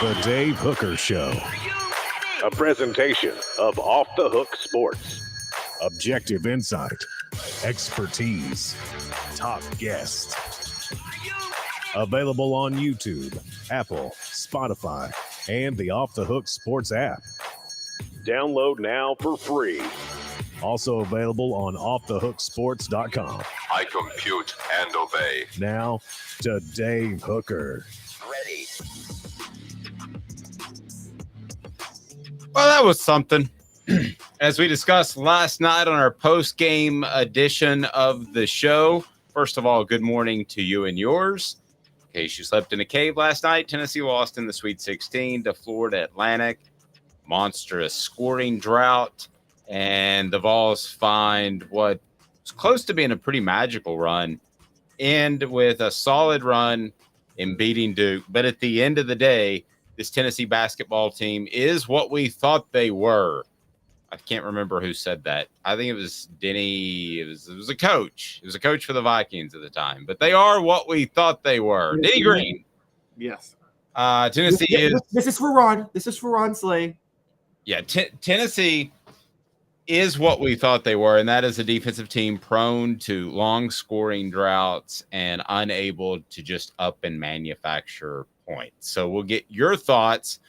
The Dave Hooker Show. A presentation of Off the Hook Sports. Objective insight, expertise, top guests. Available on YouTube, Apple, Spotify, and the Off the Hook Sports app. Download now for free. Also available on offthehooksports.com. I compute and obey. Now to Dave Hooker. Ready. Well, that was something. As we discussed last night on our post-game edition of the show, first of all, good morning to you and yours. In case you slept in a cave last night, Tennessee lost in the Sweet 16 to Florida Atlantic. Monstrous scoring drought, and the Vols find what was close to being a pretty magical run, end with a solid run in beating Duke. But at the end of the day, this Tennessee basketball team is what we thought they were. I can't remember who said that. I think it was Denny. It was a coach. It was a coach for the Vikings at the time. But they are what we thought they were. Denny Green. Yes. Tennessee is. This is for Ron. This is for Ron Slay. Yeah, Tennessee is what we thought they were, and that is a defensive team prone to long scoring droughts and unable to just up and manufacture points. So we'll get your thoughts.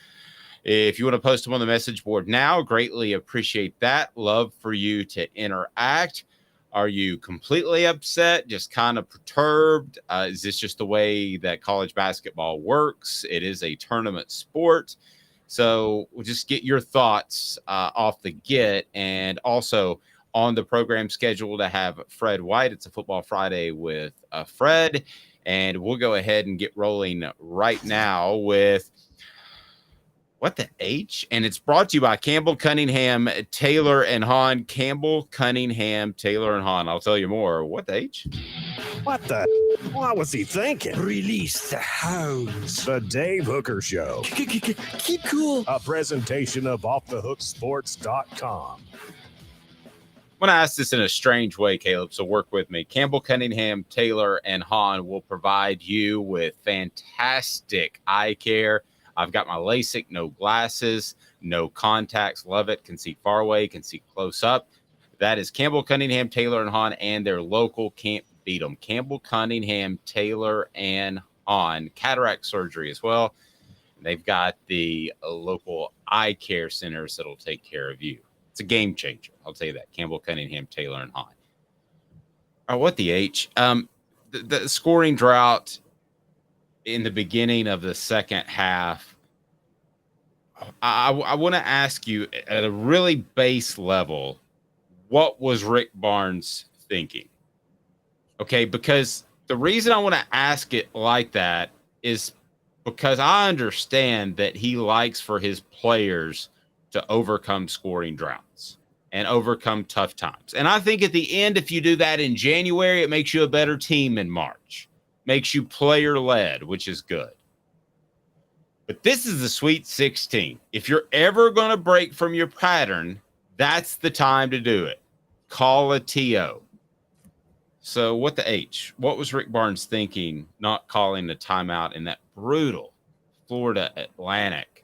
If you want to post them on the message board now, greatly appreciate that. Love for you to interact. Are you completely upset, just kind of perturbed? Is this just the way that college basketball works? It is a tournament sport. So we'll just get your thoughts off the get, and also on the program schedule to have Fred White. It's a Football Friday with Fred, and we'll go ahead and get rolling right now with What the H? And it's brought to you by Campbell, Cunningham, Taylor, and Hahn. Campbell, Cunningham, Taylor, and Hahn. I'll tell you more. What the H? What the? What was he thinking? Release the hounds. The Dave Hooker Show. Keep cool. A presentation of offthehooksports.com. I'm going to ask this in a strange way, Caleb, so work with me. Campbell, Cunningham, Taylor, and Hahn will provide you with fantastic eye care. I've got my LASIK, no glasses, no contacts. Love it. Can see far away, can see close up. That is Campbell, Cunningham, Taylor, and Hahn, and their local can't beat them. Campbell, Cunningham, Taylor, and Hahn. Cataract surgery as well. And they've got the local eye care centers that'll take care of you. It's a game changer. I'll tell you that. Campbell, Cunningham, Taylor, and Hahn. All right, what the H? The scoring drought in the beginning of the second half. I want to ask you at a really base level, what was Rick Barnes thinking? Okay, because the reason I want to ask it like that is because I understand that he likes for his players to overcome scoring droughts and overcome tough times. And I think at the end, if you do that in January, it makes you a better team in March. Makes you player-led, which is good. But this is the Sweet 16. If you're ever going to break from your pattern, that's the time to do it. Call a TO. So what the H? What was Rick Barnes thinking not calling the timeout in that brutal Florida Atlantic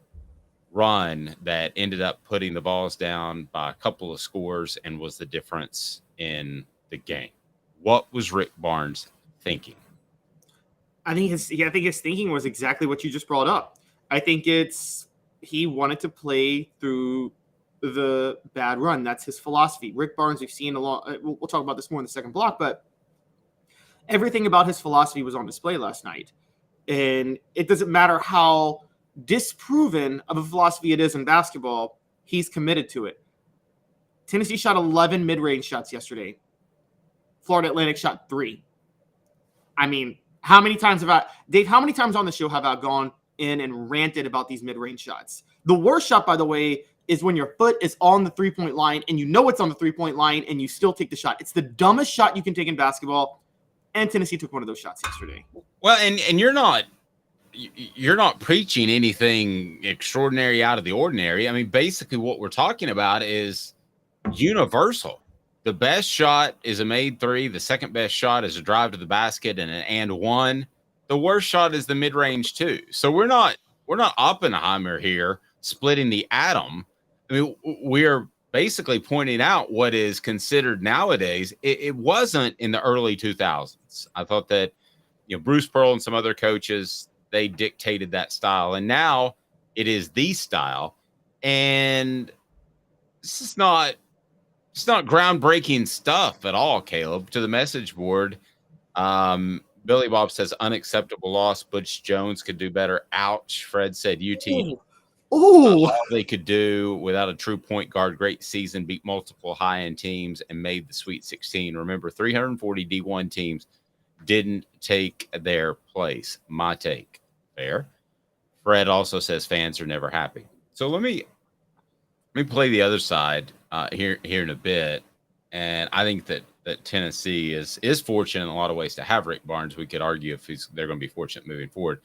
run that ended up putting the Vols down by a couple of scores and was the difference in the game? What was Rick Barnes thinking? I think his thinking was exactly what you just brought up. I think he wanted to play through the bad run. That's his philosophy. Rick Barnes, we've seen a lot. We'll talk about this more in the second block, but everything about his philosophy was on display last night. And it doesn't matter how disproven of a philosophy it is in basketball, he's committed to it. Tennessee shot 11 mid-range shots yesterday. Florida Atlantic shot 3. I mean, how many times on the show have I gone in and ranted about these mid-range shots? The worst shot, by the way, is when your foot is on the three-point line and you know it's on the three-point line and you still take the shot. It's the dumbest shot you can take in basketball, and Tennessee took one of those shots yesterday. Well, and you're not preaching anything extraordinary out of the ordinary. I mean, basically what we're talking about is universal. The best shot is a made three. The second best shot is a drive to the basket and an and one. The worst shot is the mid-range two. So we're not Oppenheimer here splitting the atom. I mean, we're basically pointing out what is considered nowadays. It wasn't in the early 2000s. I thought that, Bruce Pearl and some other coaches, they dictated that style. And now it is the style. And this is not, it's not groundbreaking stuff at all, Caleb. To the message board, Billy Bob says unacceptable loss. Butch Jones could do better. Ouch. Fred said UT. Oh, All they could do without a true point guard. Great season, beat multiple high-end teams, and made the Sweet 16. Remember, 340 D1 teams didn't take their place. My take. Fair. Fred also says fans are never happy. So let me play the other side here in a bit. And I think that Tennessee is fortunate in a lot of ways to have Rick Barnes. We could argue if they're going to be fortunate moving forward.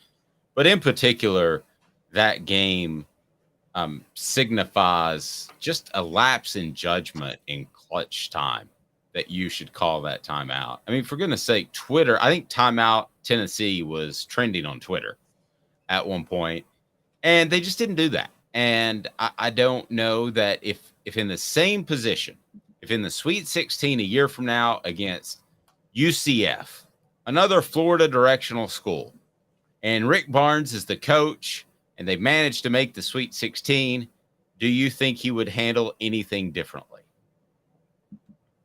But in particular, that game signifies just a lapse in judgment in clutch time that you should call that timeout. I mean, for goodness sake, Twitter, I think timeout Tennessee was trending on Twitter at one point, and they just didn't do that. And I don't know that if in the same position, if in the Sweet 16 a year from now against UCF, another Florida directional school, and Rick Barnes is the coach, and they've managed to make the Sweet 16, do you think he would handle anything differently?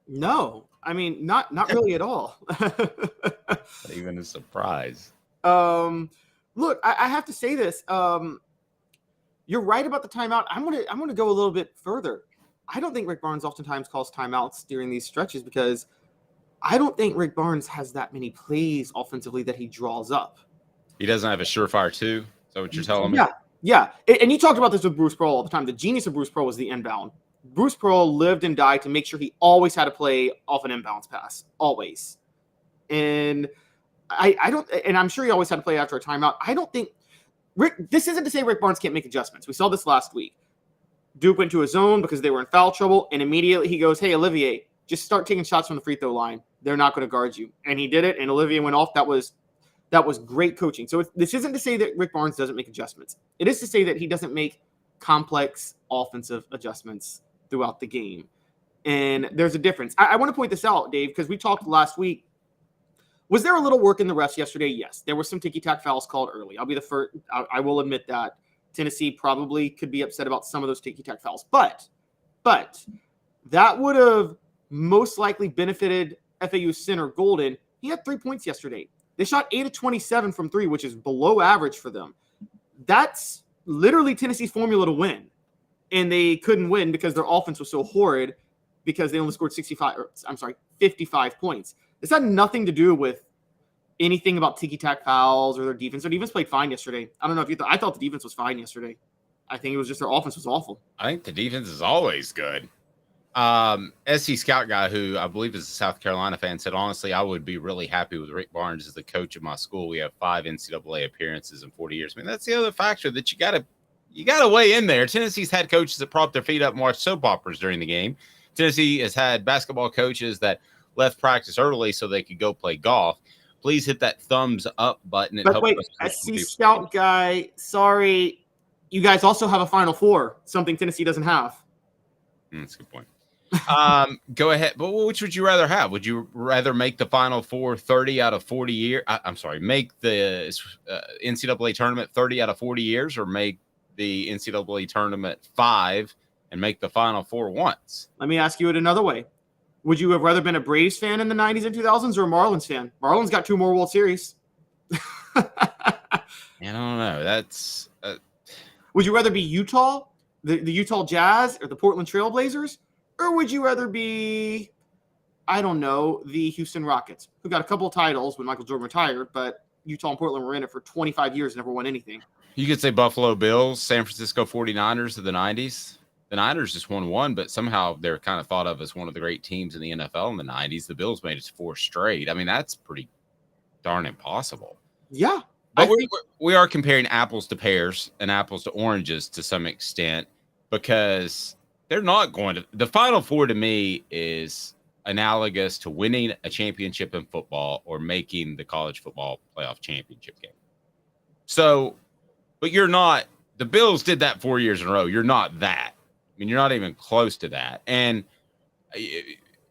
no. I mean, not really at all. Not even a surprise. Look, I have to say this. You're right about the timeout. I'm gonna go a little bit further. I don't think Rick Barnes oftentimes calls timeouts during these stretches because I don't think Rick Barnes has that many plays offensively that he draws up. He doesn't have a surefire two. Is that what you're telling me? Yeah. And you talked about this with Bruce Pearl all the time. The genius of Bruce Pearl was the inbound. Bruce Pearl lived and died to make sure he always had to play off an inbounds pass, always. And I don't, and I'm sure he always had to play after a timeout. I don't think this isn't to say Rick Barnes can't make adjustments. We saw this last week. Duke went to a zone because they were in foul trouble, and immediately he goes, "Hey, Olivier, just start taking shots from the free throw line. They're not going to guard you." And he did it, and Olivier went off. That was great coaching. So this isn't to say that Rick Barnes doesn't make adjustments. It is to say that he doesn't make complex offensive adjustments throughout the game. And there's a difference. I want to point this out, Dave, because we talked last week. Was there a little work in the refs yesterday? Yes. There were some ticky-tack fouls called early. I'll be the first. I will admit that. Tennessee probably could be upset about some of those ticky-tack fouls. But that would have most likely benefited FAU center Golden. He had 3 points yesterday. They shot 8 of 27 from three, which is below average for them. That's literally Tennessee's formula to win. And they couldn't win because their offense was so horrid because they only scored 55 points. This had nothing to do with anything about ticky-tack fouls or their defense. Their defense played fine yesterday. I don't know if you thought. I thought the defense was fine yesterday. I think it was just their offense was awful. I think the defense is always good. SC Scout guy, who I believe is a South Carolina fan, said, honestly, I would be really happy with Rick Barnes as the coach of my school. We have 5 NCAA appearances in 40 years. I mean, that's the other factor that you gotta weigh in there. Tennessee's had coaches that prop their feet up and watch soap operas during the game. Tennessee has had basketball coaches that left practice early so they could go play golf. Please hit that thumbs up button. But wait, SC Scout guy, sorry, you guys also have a Final Four, something Tennessee doesn't have. That's a good point. Go ahead. But which would you rather have? Would you rather make the Final Four 30 out of 40 years? Make the NCAA tournament 30 out of 40 years, or make the NCAA tournament 5 and make the Final Four once? Let me ask you it another way. Would you have rather been a Braves fan in the 90s and 2000s or a Marlins fan? Marlins got 2 more World Series. I don't know. That's would you rather be Utah, the Utah Jazz, or the Portland Trail Blazers? Or would you rather be, I don't know, the Houston Rockets, who got a couple of titles when Michael Jordan retired, but Utah and Portland were in it for 25 years and never won anything? You could say Buffalo Bills, San Francisco 49ers of the 90s. The Niners just won 1, but somehow they're kind of thought of as one of the great teams in the NFL in the 90s. The Bills made it to 4 straight. I mean, that's pretty darn impossible. Yeah. But we are comparing apples to pears and apples to oranges to some extent, because they're not going to. The Final Four to me is analogous to winning a championship in football or making the college football playoff championship game. So but you're not. The Bills did that 4 years in a row. You're not that. I mean, you're not even close to that. And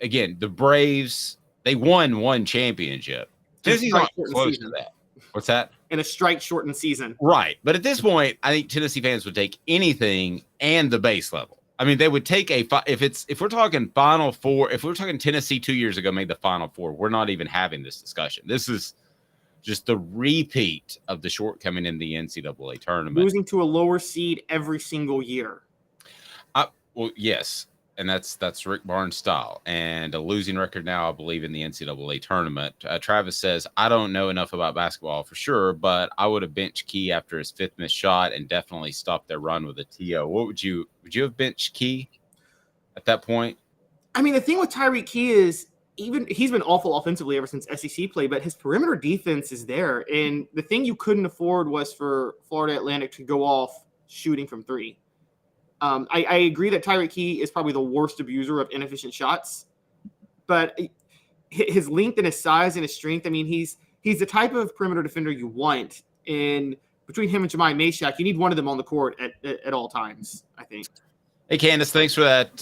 again, the Braves, they won one championship. Tennessee's not close to that. What's that? In a strike-shortened season. Right. But at this point, I think Tennessee fans would take anything and the base level. I mean, they would take if we're talking Final Four, if we're talking Tennessee 2 years ago made the Final Four, we're not even having this discussion. This is just the repeat of the shortcoming in the NCAA tournament. Losing to a lower seed every single year. Well, yes. And that's Rick Barnes' style, and a losing record now, I believe, in the NCAA tournament. Travis says, I don't know enough about basketball for sure, but I would have benched Key after his fifth missed shot and definitely stopped their run with a TO. What would you have benched Key at that point? I mean, the thing with Tyreek Key is he's been awful offensively ever since SEC play, but his perimeter defense is there. And the thing you couldn't afford was for Florida Atlantic to go off shooting from three. I agree that Tyreek Key is probably the worst abuser of inefficient shots, but his length and his size and his strength, I mean, he's the type of perimeter defender you want. And between him and Jemai Meshack, you need one of them on the court at all times, I think. Hey, Candace, thanks for that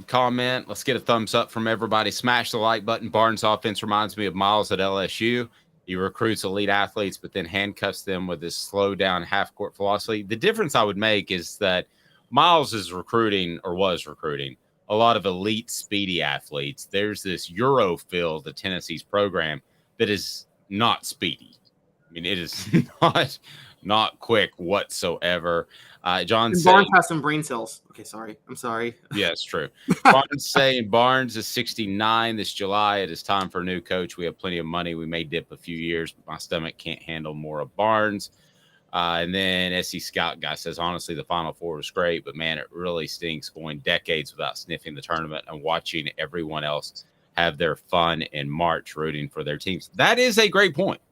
comment. Let's get a thumbs up from everybody. Smash the like button. Barnes' offense reminds me of Miles at LSU. He recruits elite athletes, but then handcuffs them with his slow-down half-court philosophy. The difference I would make is that Miles is recruiting, or was recruiting, a lot of elite, speedy athletes. There's this Euro feel to Tennessee's program that is not speedy. I mean, it is not quick whatsoever. John and saying, Barnes has some brain cells. Okay, sorry. I'm sorry. Yeah, it's true. Barnes saying Barnes is 69 this July. It is time for a new coach. We have plenty of money. We may dip a few years, but my stomach can't handle more of Barnes. And then SC Scout guy says, honestly, the Final Four was great, but man, it really stinks going decades without sniffing the tournament and watching everyone else have their fun in March rooting for their teams. That is a great point.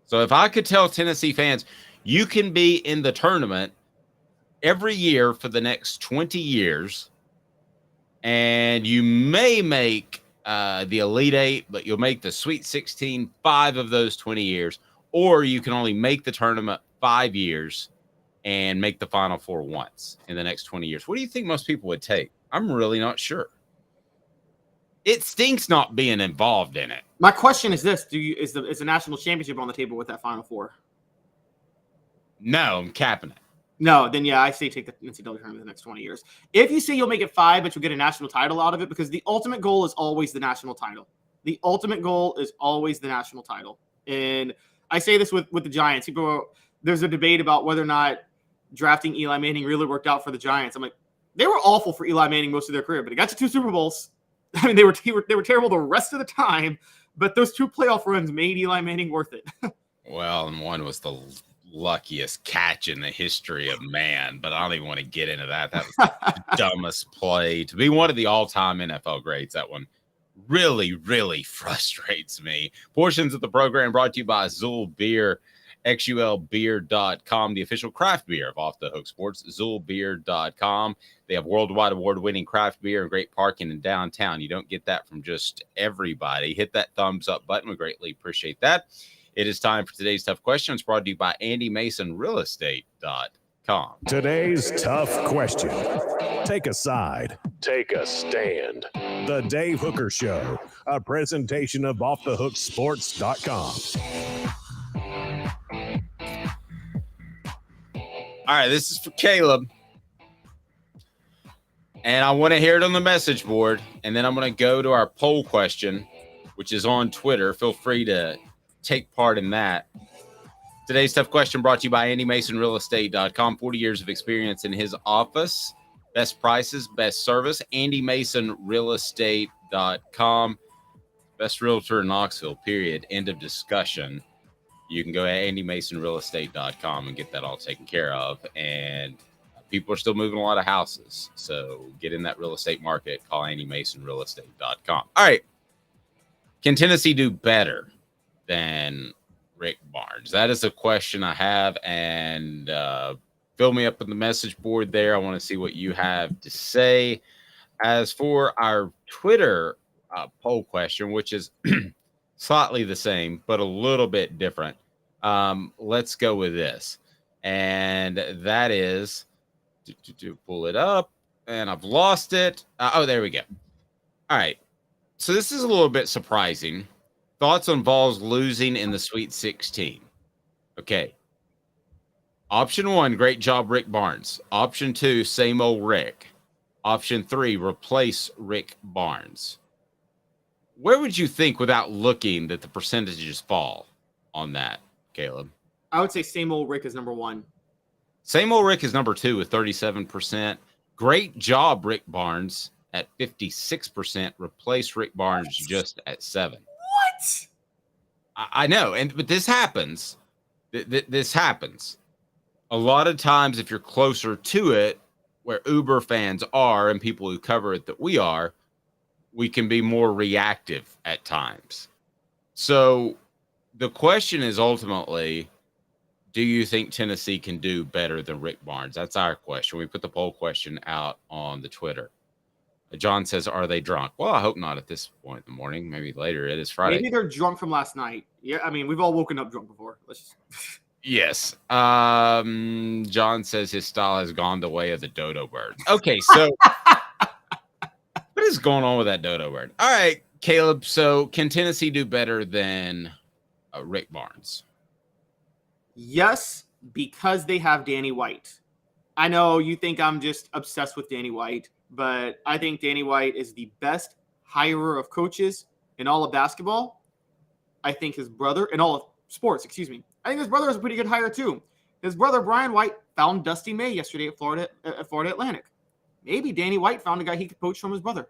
So if I could tell Tennessee fans, you can be in the tournament every year for the next 20 years, and you may make the Elite Eight, but you'll make the Sweet 16 5 of those 20 years, or you can only make the tournament 5 years and make the Final Four once in the next 20 years. What do you think most people would take? I'm really not sure. It stinks not being involved in it. My question is this: is the national championship on the table with that Final Four? No, I'm capping it. No, then yeah, I say take the NCAA tournament in the next 20 years. If you say you'll make it 5, but you'll get a national title out of it, because the ultimate goal is always the national title. The ultimate goal is always the national title. And I say this with the Giants. There's a debate about whether or not drafting Eli Manning really worked out for the Giants. I'm like, they were awful for Eli Manning most of their career, but he got to 2 Super Bowls. I mean, they were terrible the rest of the time, but those 2 playoff runs made Eli Manning worth it. Well, and one was the luckiest catch in the history of man, but I don't even want to get into that. That was the dumbest play to be one of the all-time NFL greats. That one really, really frustrates me. Portions of the program brought to you by Zool Beer, xulbeer.com, the official craft beer of Off the Hook Sports, zoolbeer.com. They have worldwide award-winning craft beer and great parking in downtown. You don't get that from just everybody. Hit that thumbs up button. We greatly appreciate that. It is time for today's tough questions, brought to you by AndyMasonRealEstate.com. Today's tough question. Take a side. Take a stand. The Dave Hooker Show, a presentation of OffTheHookSports.com. All right, this is for Caleb. And I want to hear it on the message board. And then I'm going to go to our poll question, which is on Twitter. Feel free to take part in that. Today's tough question brought to you by AndyMasonRealEstate.com. 40 years of experience in his office. Best prices, best service. AndyMasonRealEstate.com. Best realtor in Knoxville, period. End of discussion. You can go to AndyMasonRealEstate.com and get that all taken care of. And people are still moving a lot of houses. So get in that real estate market. Call AndyMasonRealEstate.com. All right. Can Tennessee do better than Rick Barnes? That is a question I have. And fill me up on the message board there. I want to see what you have to say. As for our Twitter poll question, which is slightly the same, but a little bit different. Let's go with this. And that is to pull it up, and I've lost it. Oh, there we go. All right. So this is a little bit surprising. Thoughts on Vols losing in the Sweet 16. Okay. Option 1, great job, Rick Barnes. Option 2, same old Rick. Option 3, replace Rick Barnes. Where would you think, without looking, that the percentages fall on that, Caleb? I would say same old Rick is number 1. Same old Rick is number 2 with 37%. Great job, Rick Barnes at 56%. Replace Rick Barnes just at 7%. What? I know, but this happens. This happens. A lot of times, if you're closer to it, where Uber fans are and people who cover it that we are, we can be more reactive at times. So the question is ultimately, do you think Tennessee can do better than Rick Barnes? That's our question. We put the poll question out on the Twitter. John says, are they drunk? Well, I hope not at this point in the morning. Maybe later. It is Friday. Maybe they're drunk from last night. Yeah, I mean, we've all woken up drunk before. Let's just... Yes. John says his style has gone the way of the dodo bird. Okay, so what is going on with that dodo bird? All right, Caleb. So can Tennessee do better than Rick Barnes? Yes, because they have Danny White. I know you think I'm just obsessed with Danny White, but I think Danny White is the best hirer of coaches in all of basketball. I think his brother, in all of sports, excuse me. I think his brother is a pretty good hire too. His brother, Brian White, found Dusty May yesterday at Florida Atlantic. Maybe Danny White found a guy he could poach from his brother.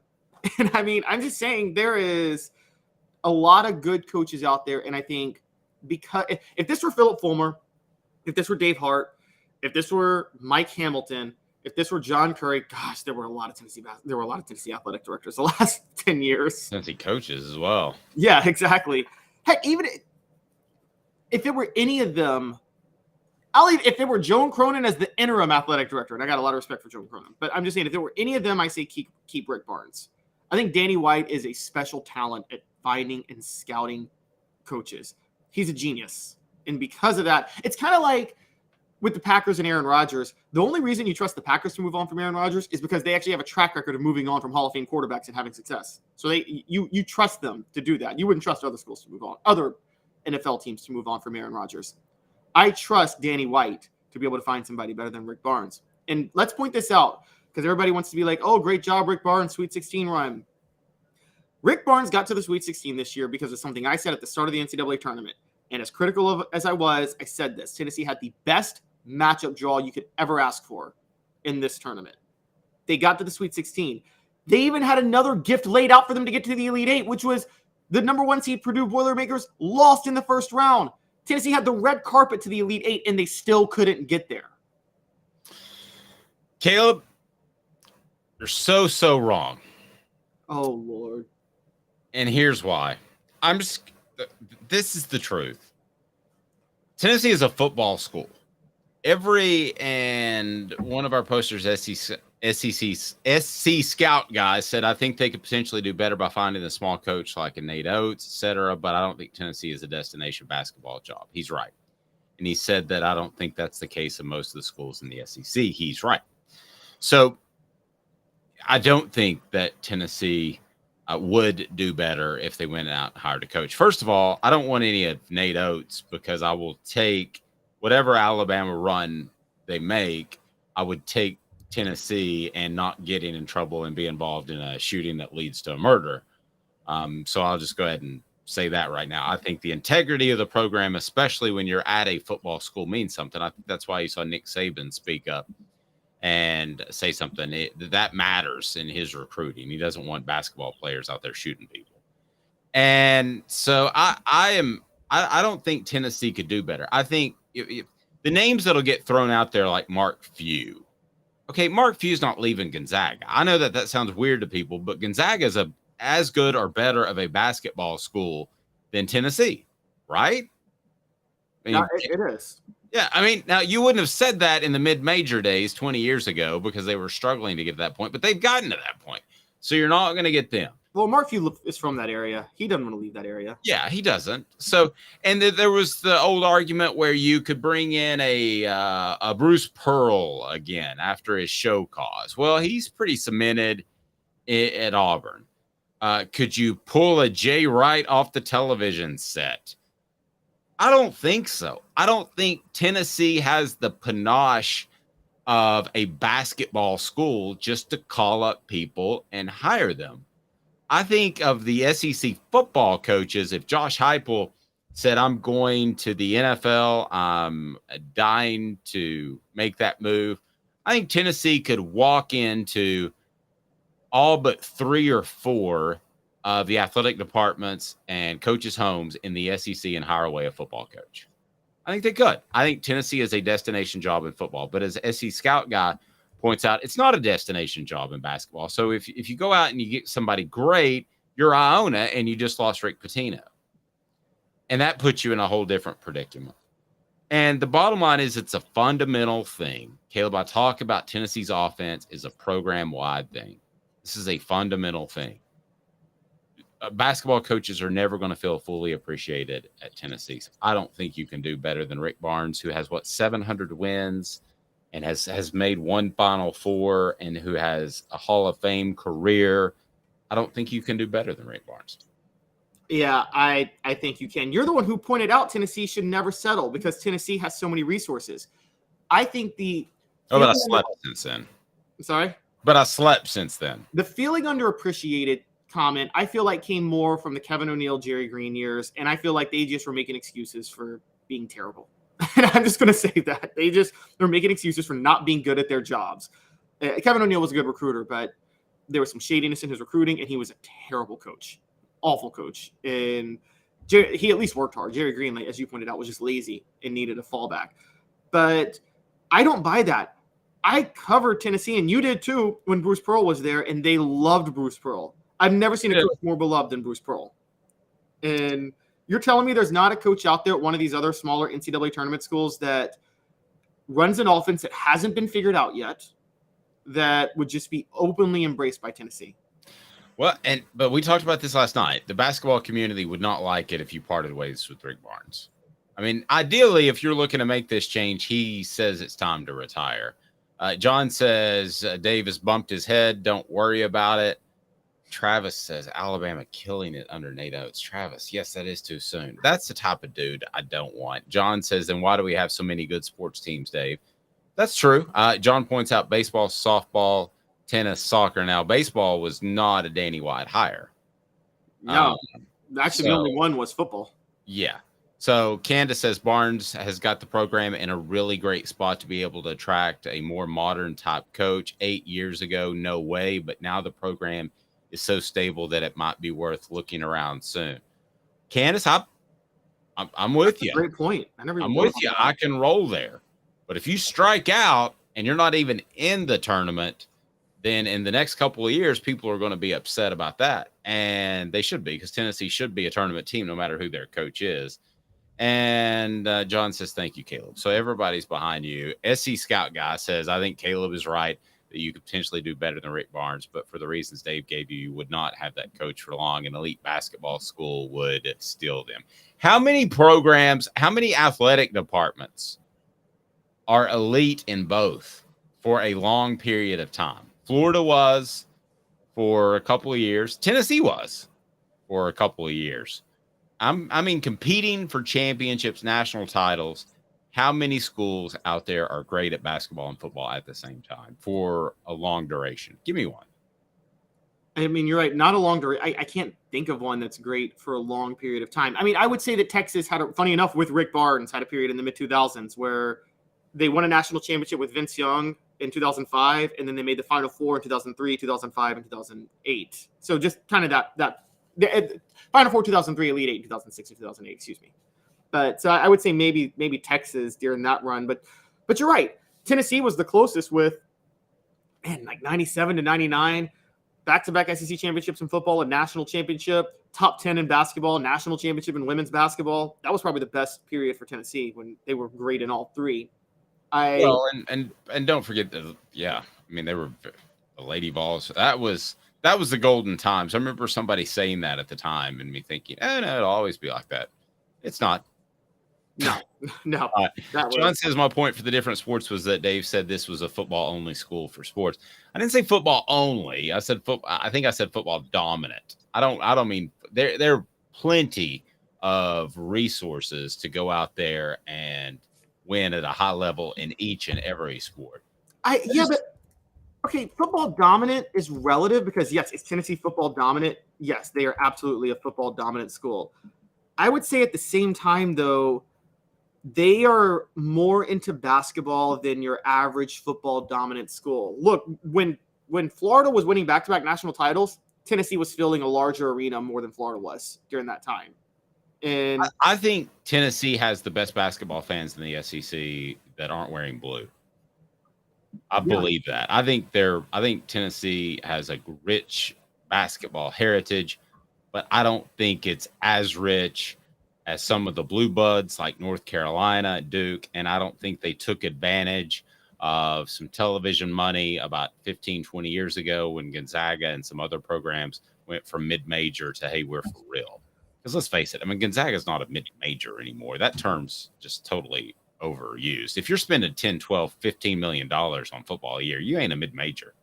And I mean, I'm just saying there is a lot of good coaches out there. And I think because if this were Philip Fulmer, if this were Dave Hart, if this were Mike Hamilton, if this were John Curry, gosh, there were a lot of Tennessee athletic directors the last 10 years. Tennessee coaches as well. Yeah, exactly. Heck, even if it were any of them, if it were Joan Cronin as the interim athletic director, and I got a lot of respect for Joan Cronin, but I'm just saying if there were any of them, I say keep Rick Barnes. I think Danny White is a special talent at finding and scouting coaches. He's a genius. And because of that, it's kind of like with the Packers and Aaron Rodgers. The only reason you trust the Packers to move on from Aaron Rodgers is because they actually have a track record of moving on from Hall of Fame quarterbacks and having success. So you trust them to do that. You wouldn't trust other schools to move on, other NFL teams to move on from Aaron Rodgers. I trust Danny White to be able to find somebody better than Rick Barnes. And let's point this out because everybody wants to be like, oh, great job, Rick Barnes, Sweet 16 run. Rick Barnes got to the Sweet 16 this year because of something I said at the start of the NCAA tournament. And as critical of as I was, I said this. Tennessee had the best matchup draw you could ever ask for in this tournament. They got to the Sweet 16. They even had another gift laid out for them to get to the Elite Eight, which was the number 1 seed Purdue Boilermakers lost in the first round. Tennessee had the red carpet to the Elite Eight, and they still couldn't get there. Caleb, you're so wrong. Oh, Lord. And here's why. This is the truth. Tennessee is a football school. And one of our posters, SC Scout guys, said, I think they could potentially do better by finding a small coach like a Nate Oates, etc. But I don't think Tennessee is a destination basketball job. He's right. And he said that I don't think that's the case of most of the schools in the SEC. He's right. So I don't think that Tennessee would do better if they went out and hired a coach. First of all, I don't want any of Nate Oates because I will take whatever Alabama run they make. I would take Tennessee and not getting in trouble and be involved in a shooting that leads to a murder. So I'll just go ahead and say that right now. I think the integrity of the program, especially when you're at a football school, means something. I think that's why you saw Nick Saban speak up and say something that matters in his recruiting. He doesn't want basketball players out there shooting people. And so I don't think Tennessee could do better. I think if the names that'll get thrown out there like Mark Few. Okay, Mark Few's not leaving Gonzaga. I know that sounds weird to people, but Gonzaga is as good or better of a basketball school than Tennessee, right? I mean, it is. Yeah, I mean, now you wouldn't have said that in the mid-major days 20 years ago because they were struggling to get to that point, but they've gotten to that point. So you're not going to get them. Well, Mark Few is from that area. He doesn't want to leave that area. Yeah, he doesn't. So, and there was the old argument where you could bring in a Bruce Pearl again after his show cause. Well, he's pretty cemented at Auburn. Could you pull a Jay Wright off the television set? I don't think so. I don't think Tennessee has the panache of a basketball school just to call up people and hire them. I think of the SEC football coaches, if Josh Heupel said, I'm going to the NFL, I'm dying to make that move, I think Tennessee could walk into all but 3 or 4 of the athletic departments and coaches' homes in the SEC and hire away a football coach. I think they could. I think Tennessee is a destination job in football. But as SC Scout guy points out, it's not a destination job in basketball. So if you go out and you get somebody great, you're Iona and you just lost Rick Pitino. And that puts you in a whole different predicament. And the bottom line is it's a fundamental thing. Caleb, I talk about Tennessee's offense is a program-wide thing. This is a fundamental thing. Basketball coaches are never going to feel fully appreciated at Tennessee. I don't think you can do better than Rick Barnes, who has 700 wins and has made 1 Final Four and who has a Hall of Fame career. I don't think you can do better than Rick Barnes. Yeah, I think you can. You're the one who pointed out Tennessee should never settle because Tennessee has so many resources. I think but I slept since then. Sorry? But I slept since then. The feeling underappreciated comment, I feel like came more from the Kevin O'Neill, Jerry Green years, and I feel like they just were making excuses for being terrible. And I'm just going to say that. They're making excuses for not being good at their jobs. Kevin O'Neill was a good recruiter, but there was some shadiness in his recruiting, and he was a terrible coach. Awful coach. And he at least worked hard. Jerry Green, as you pointed out, was just lazy and needed a fallback. But I don't buy that. I covered Tennessee, and you did too, when Bruce Pearl was there, and they loved Bruce Pearl. I've never seen a coach more beloved than Bruce Pearl. And you're telling me there's not a coach out there at one of these other smaller NCAA tournament schools that runs an offense that hasn't been figured out yet that would just be openly embraced by Tennessee? Well, but we talked about this last night. The basketball community would not like it if you parted ways with Rick Barnes. I mean, ideally, if you're looking to make this change, he says it's time to retire. John says Dave has bumped his head. Don't worry about it. Travis says Alabama killing it under Nate Oates. Travis, yes, that is too soon. That's the type of dude I don't want. John says, then why do we have so many good sports teams, Dave? That's true. John points out baseball, softball, tennis, soccer. Now, baseball was not a Danny White hire. No, actually, the only one was football. Yeah. So Candace says Barnes has got the program in a really great spot to be able to attract a more modern type coach. 8 years ago, no way. But now the program is so stable that it might be worth looking around soon. Candace, I'm with you. Great point. I'm with you. I can roll there. But if you strike out and you're not even in the tournament, then in the next couple of years, people are going to be upset about that. And they should be, because Tennessee should be a tournament team no matter who their coach is. And John says, thank you, Caleb. So everybody's behind you. SC Scout guy says, I think Caleb is right that you could potentially do better than Rick Barnes, but for the reasons Dave gave you, you would not have that coach for long. An elite basketball school would steal them. How many programs, how many athletic departments are elite in both for a long period of time? Florida was for a couple of years. Tennessee was for a couple of years. I mean, competing for championships, national titles. How many schools out there are great at basketball and football at the same time for a long duration? Give me one. I mean, you're right. Not a long duration. I can't think of one that's great for a long period of time. I mean, I would say that Texas funny enough, with Rick Barnes, had a period in the mid-2000s where they won a national championship with Vince Young in 2005, and then they made the Final Four in 2003, 2005, and 2008. So just kind of the Final Four 2003, Elite Eight in 2006 and 2008, excuse me. But so I would say maybe Texas during that run. But you're right. Tennessee was the closest with, like 97 to 99, back-to-back SEC championships in football, a national championship, top 10 in basketball, national championship in women's basketball. That was probably the best period for Tennessee when they were great in all three. And don't forget I mean, they were the Lady Vols. That was that was the golden times. I remember somebody saying that at the time and me thinking, oh, no, it'll always be like that. It's not. No, no. That John was says my point for the different sports was that Dave said this was a football only school for sports. I didn't say football only. I said football. I think I said football dominant. I don't mean there are plenty of resources to go out there and win at a high level in each and every sport. but okay, football dominant is relative because yes, is Tennessee football dominant? Yes, they are absolutely a football dominant school. I would say at the same time though, they are more into basketball than your average football dominant school. Look, when Florida was winning back-to-back national titles, Tennessee was filling a larger arena more than Florida was during that time. And I think Tennessee has the best basketball fans in the SEC that aren't wearing blue. I believe that. I think Tennessee has a rich basketball heritage, but I don't think it's as rich as some of the blue buds like North Carolina, Duke, and I don't think they took advantage of some television money about 15, 20 years ago when Gonzaga and some other programs went from mid-major to, hey, we're for real. Because let's face it, I mean, Gonzaga is not a mid-major anymore. That term's just totally overused. If you're spending 10, 12, $15 million on football a year, you ain't a mid-major.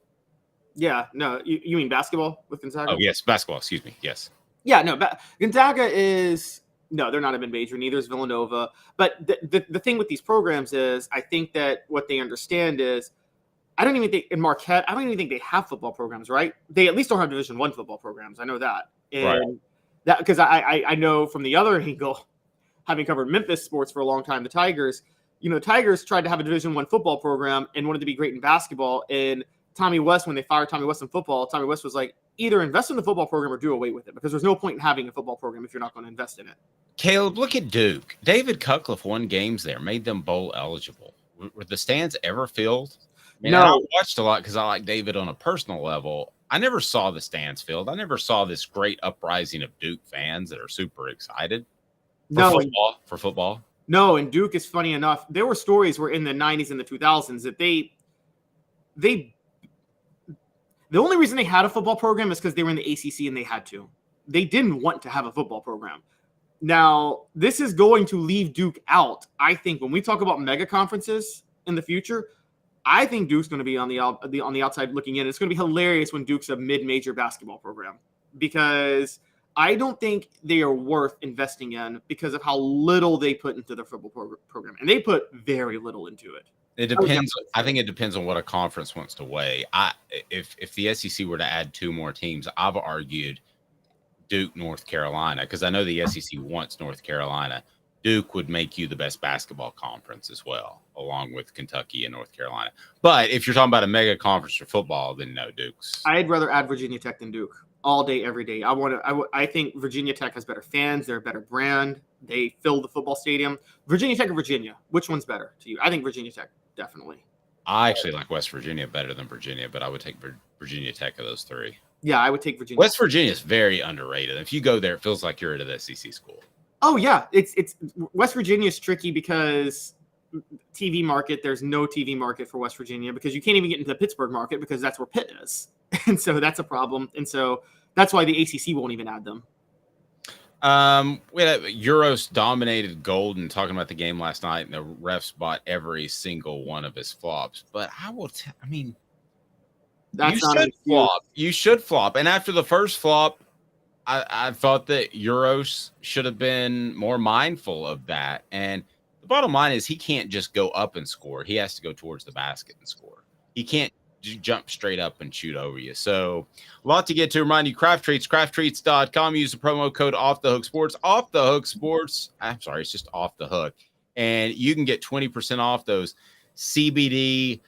yeah, no, you mean basketball with Gonzaga? Oh, yes, basketball, excuse me, yes. Yeah, no, Gonzaga is no, they're not a mid-major. Neither is Villanova. But the thing with these programs is, I think that what they understand is, I don't even think in Marquette, I don't even think they have football programs, right? They at least don't have Division I football programs. I know that, and Right. that because I know from the other angle, having covered Memphis sports for a long time, the Tigers, the Tigers tried to have a Division I football program and wanted to be great in basketball. And Tommy West, when they fired Tommy West in football, Tommy West was like, either invest in the football program or do away with it, because there's no point in having a football program if you're not going to invest in it. Caleb, look at Duke. David Cutcliffe won games there, made them bowl eligible. Were the stands ever filled? No. I watched a lot because I like David on a personal level. I never saw the stands filled. I never saw this great uprising of Duke fans that are super excited for football. No, and Duke is funny enough. There were stories where in the 90s and the 2000s that they the only reason they had a football program is because they were in the ACC and they had to. They didn't want to have a football program. Now, this is going to leave Duke out. I think when we talk about mega conferences in the future, I think Duke's going to be on the outside looking in. It's going to be hilarious when Duke's a mid-major basketball program, because I don't think they are worth investing in because of how little they put into their football program, and they put very little into it. It depends. I think it depends on what a conference wants to weigh. If the SEC were to add 2 more teams, I've argued Duke, North Carolina, because I know the SEC wants North Carolina. Duke would make you the best basketball conference as well, along with Kentucky and North Carolina. But if you're talking about a mega conference for football, then no, Duke's. I'd rather add Virginia Tech than Duke all day, every day. I think Virginia Tech has better fans. They're a better brand. They fill the football stadium. Virginia Tech or Virginia? Which one's better to you? I think Virginia Tech, definitely. I actually like West Virginia better than Virginia, but I would take Virginia Tech of those 3. Yeah, I would take Virginia. West Virginia is very underrated. If you go there, it feels like you're at an SEC school. Oh yeah, it's West Virginia is tricky because TV market. There's no TV market for West Virginia because you can't even get into the Pittsburgh market because that's where Pitt is, and so that's a problem. And so that's why the ACC won't even add them. We had Euros dominated Golden talking about the game last night, and the refs bought every single one of his flops. But That's you should flop. You should flop. And after the first flop, I thought that Euros should have been more mindful of that. And the bottom line is he can't just go up and score. He has to go towards the basket and score. He can't jump straight up and shoot over you. So a lot to get to. Remind you, Craft Treats, crafttreats.com. Use the promo code Off the Hook Sports. Off the Hook Sports. I'm sorry, it's just Off the Hook. And you can get 20% off those CBD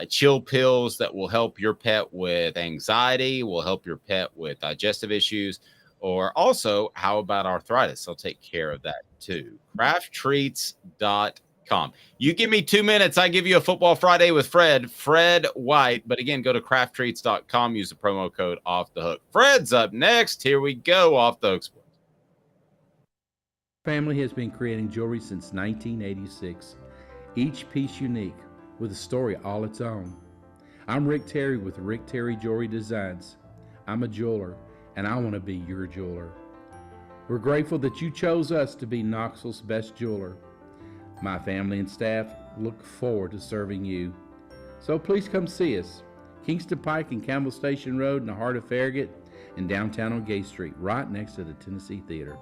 chill pills that will help your pet with anxiety, will help your pet with digestive issues, or also, how about arthritis? They'll take care of that too. crafttreats.com. You give me 2 minutes, I give you a Football Friday with Fred White. But again, go to crafttreats.com, use the promo code Off the Hook. Fred's up next. Here we go, Off the Hook Sports. Family has been creating jewelry since 1986, each piece unique with a story all its own. I'm Rick Terry with Rick Terry Jewelry Designs. I'm a jeweler, and I want to be your jeweler. We're grateful that you chose us to be Knoxville's best jeweler. My family and staff look forward to serving you. So please come see us. Kingston Pike and Campbell Station Road in the heart of Farragut, and downtown on Gay Street, right next to the Tennessee Theater.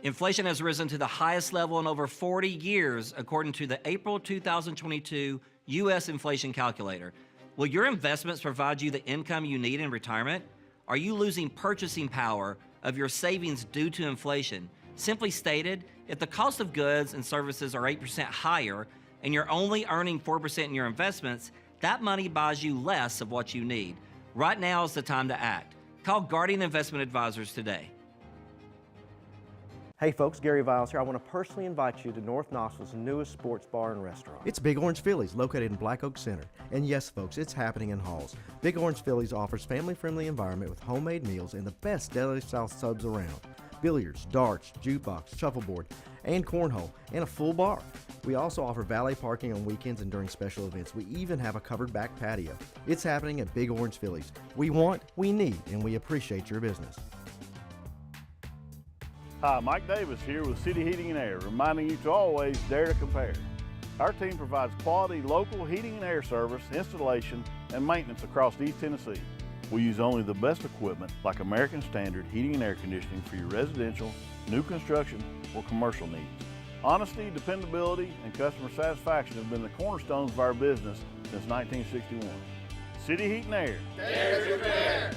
Inflation has risen to the highest level in over 40 years, according to the April 2022 U.S. Inflation Calculator. Will your investments provide you the income you need in retirement? Are you losing purchasing power of your savings due to inflation? Simply stated, if the cost of goods and services are 8% higher and you're only earning 4% in your investments, that money buys you less of what you need. Right now is the time to act. Call Guardian Investment Advisors today. Hey folks, Gary Viles here. I want to personally invite you to North Knoxville's newest sports bar and restaurant. It's Big Orange Phillies, located in Black Oak Center. And yes folks, it's happening in Halls. Big Orange Phillies offers family-friendly environment with homemade meals and the best deli-style subs around. Billiards, darts, jukebox, shuffleboard, and cornhole, and a full bar. We also offer valet parking on weekends and during special events. We even have a covered back patio. It's happening at Big Orange Phillies. We want, we need, and we appreciate your business. Hi, Mike Davis here with City Heating and Air, reminding you to always dare to compare. Our team provides quality local heating and air service, installation, and maintenance across East Tennessee. We use only the best equipment like American Standard heating and air conditioning for your residential, new construction, or commercial needs. Honesty, dependability, and customer satisfaction have been the cornerstones of our business since 1961. City Heat and Air. Dare to compare.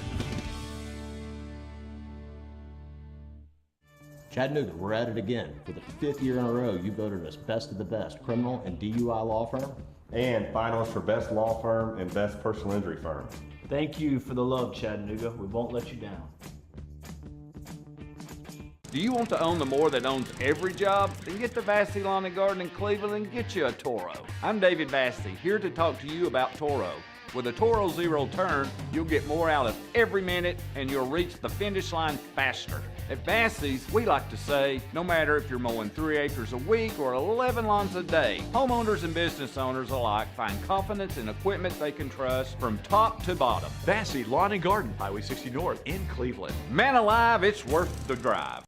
Chattanooga, we're at it again. For the 5th year in a row, you voted us best of the best criminal and DUI law firm. And finalist for best law firm and best personal injury firm. Thank you for the love, Chattanooga. We won't let you down. Do you want to own the more that owns every job? Then get to Vassey Lawn and Garden in Cleveland and get you a Toro. I'm David Vassey, here to talk to you about Toro. With a Toro Zero Turn, you'll get more out of every minute and you'll reach the finish line faster. At Vassey's, we like to say, no matter if you're mowing 3 acres a week or 11 lawns a day, homeowners and business owners alike find confidence in equipment they can trust from top to bottom. Vassey Lawn and Garden, Highway 60 North in Cleveland. Man alive, it's worth the drive.